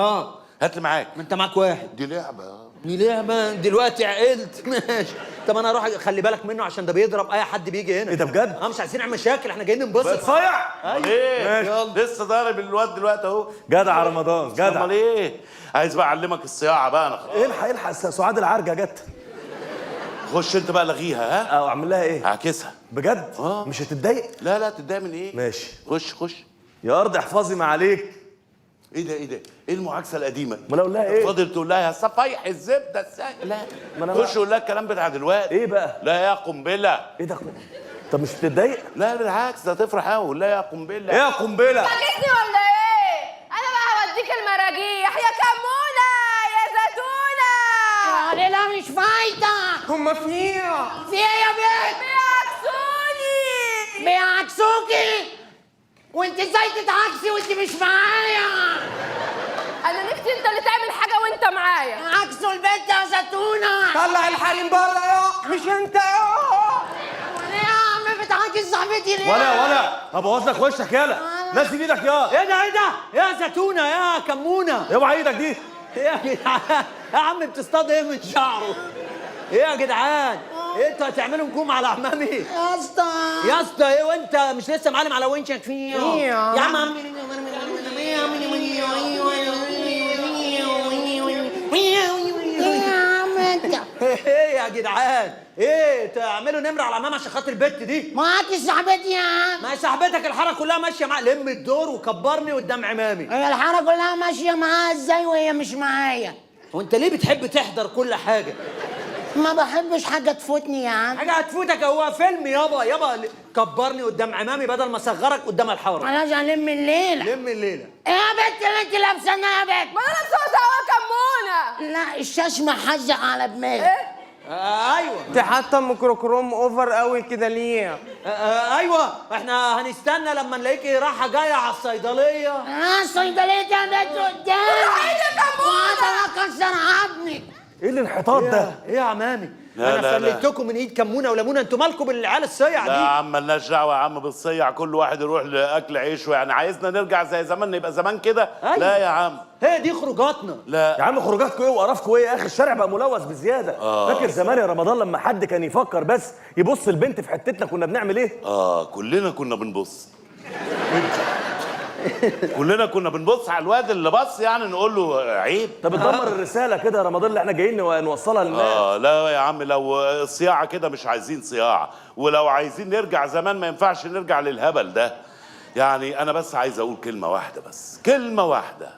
هات لي معاك. ما انت معاك واحد. دي لعبه. دلوقتي عقلت. ماشي. طب انا اروح خلي بالك منه عشان ده بيضرب اي حد بيجي هنا. ايه ده بجد؟ مش عايزين نعمل مشاكل، احنا جايين ننبسط. صايع. ايه؟ لسه ضارب الواد دلوقتي اهو. جدع رمضان جدع. امال ايه؟ عايز بقى اعلمك الصياعه بقى انا خلاص. الحق سعاد العرجه جت. خش انت بقى لغيها. او اعمل لها ايه؟ اعكسها. بجد؟ مش هتتضايق؟ لا تتضايق من ايه؟ ماشي. خش. يا ارض احفظي ما عليك. ايه ده؟ ايه المعاكسه القديمه؟ ما انا اقول لها ايه؟ فاضل تقول لها يا صفايح الزبده لا. ما انا خش قول لها الكلام بتاع دلوقتي. ايه بقى؟ لا يا قنبله. ايه ده؟ طب مش بتتضايق؟ لا بالعكس ده تفرح قوي. لا يا قنبله. ايه يا قنبله؟ فاكسني ولا ايه؟ انا بقى هوديك المراجيح يا كمونه يا زيتونه. يا ليلى مش فايته. هما فيها في ايه يا بنت؟ بيعكسوني. بيعكسوكي؟ وانت ازاي تتعكسي وانت مش معايا؟ انا نفسي انت اللي تعمل حاجه وانت معايا. عكسوا البنت يا زيتونه. طلع الحريم بره يا مش انت يا. وانا يا عم بتعاكس صاحبتي ليه؟ ولا هبوظ لك وشك يالا. ناسي ايدك يا. ايه ده؟ يا زيتونه يا كمونه. اوعى ايدك دي. ايه يا جدعان؟ يا عم بتصطاد ايه من شعره؟ ايه يا جدعان؟ ايه انتوا هتعملوا نجوم على عمامي؟ يا اسطى. يا اسطى ايه وانت مش لسه معلم على ونشك فيه؟ يا عم ايه يا جدعان؟ ايه تعملوا نمره على عمام عشان خاطر البت دي؟ معاكي صاحبتي يا عم. ما هي صاحبتك الحاره كلها ماشيه معاك. لم الدور وكبرني قدام عمامي. هي الحاره كلها ماشيه معاها ازاي وهي مش معايا؟ وانت ليه بتحب تحضر كل حاجه؟ ما بحبش حاجه تفوتني يا عم. حاجه هتفوتك؟ هو فيلم يابا كبرني قدام عمامي بدل ما اصغرك قدام الحاره. خلاص هنلم الليله. لم الليله. ايه يا بنت اللي انت لابسانها يا بنت؟ ما انا لابسه سوا كمونه. لا الشاش محزق على دماغي. ايه؟ ايوه. انت حاطه ميكروكروم اوفر قوي كده ليه؟ ايوه احنا هنستنى لما نلاقيكي رايحه جايه على الصيدليه. الصيدليه يا بنت قدامي. يا كمونه. اكسر عظمي. ايه الانحطاط ده؟ ايه يا عمامي؟ لا، انا لا. فلتكم من ايد كمونه وليمونه. انتوا مالكم بالعيال الصيع لا يا دي؟ عم مالناش دعوه يا عم بالصيع. كل واحد يروح لاكل عيشه. يعني عايزنا نرجع زي زمان نبقى زمان كده؟ أيوة. لا يا عم. هي دي خروجاتنا. لا يا عم خروجاتكم ايه وقرفكم ايه يا اخي؟ الشارع بقى ملوث بزياده. فاكر زمان يا رمضان لما حد كان يفكر بس يبص البنت في حتتنا كنا بنعمل ايه؟ كلنا كنا بنبص. كلنا كنا بنبص على الواد اللي بص يعني نقول له عيب. طب بتدمر الرساله كده يا رمضان اللي احنا جايين نوصلها للناس. لا يا عم، لو الصياعه كده مش عايزين صياعه، ولو عايزين نرجع زمان ما ينفعش نرجع للهبل ده. يعني انا بس عايز اقول كلمه واحده، بس كلمه واحده.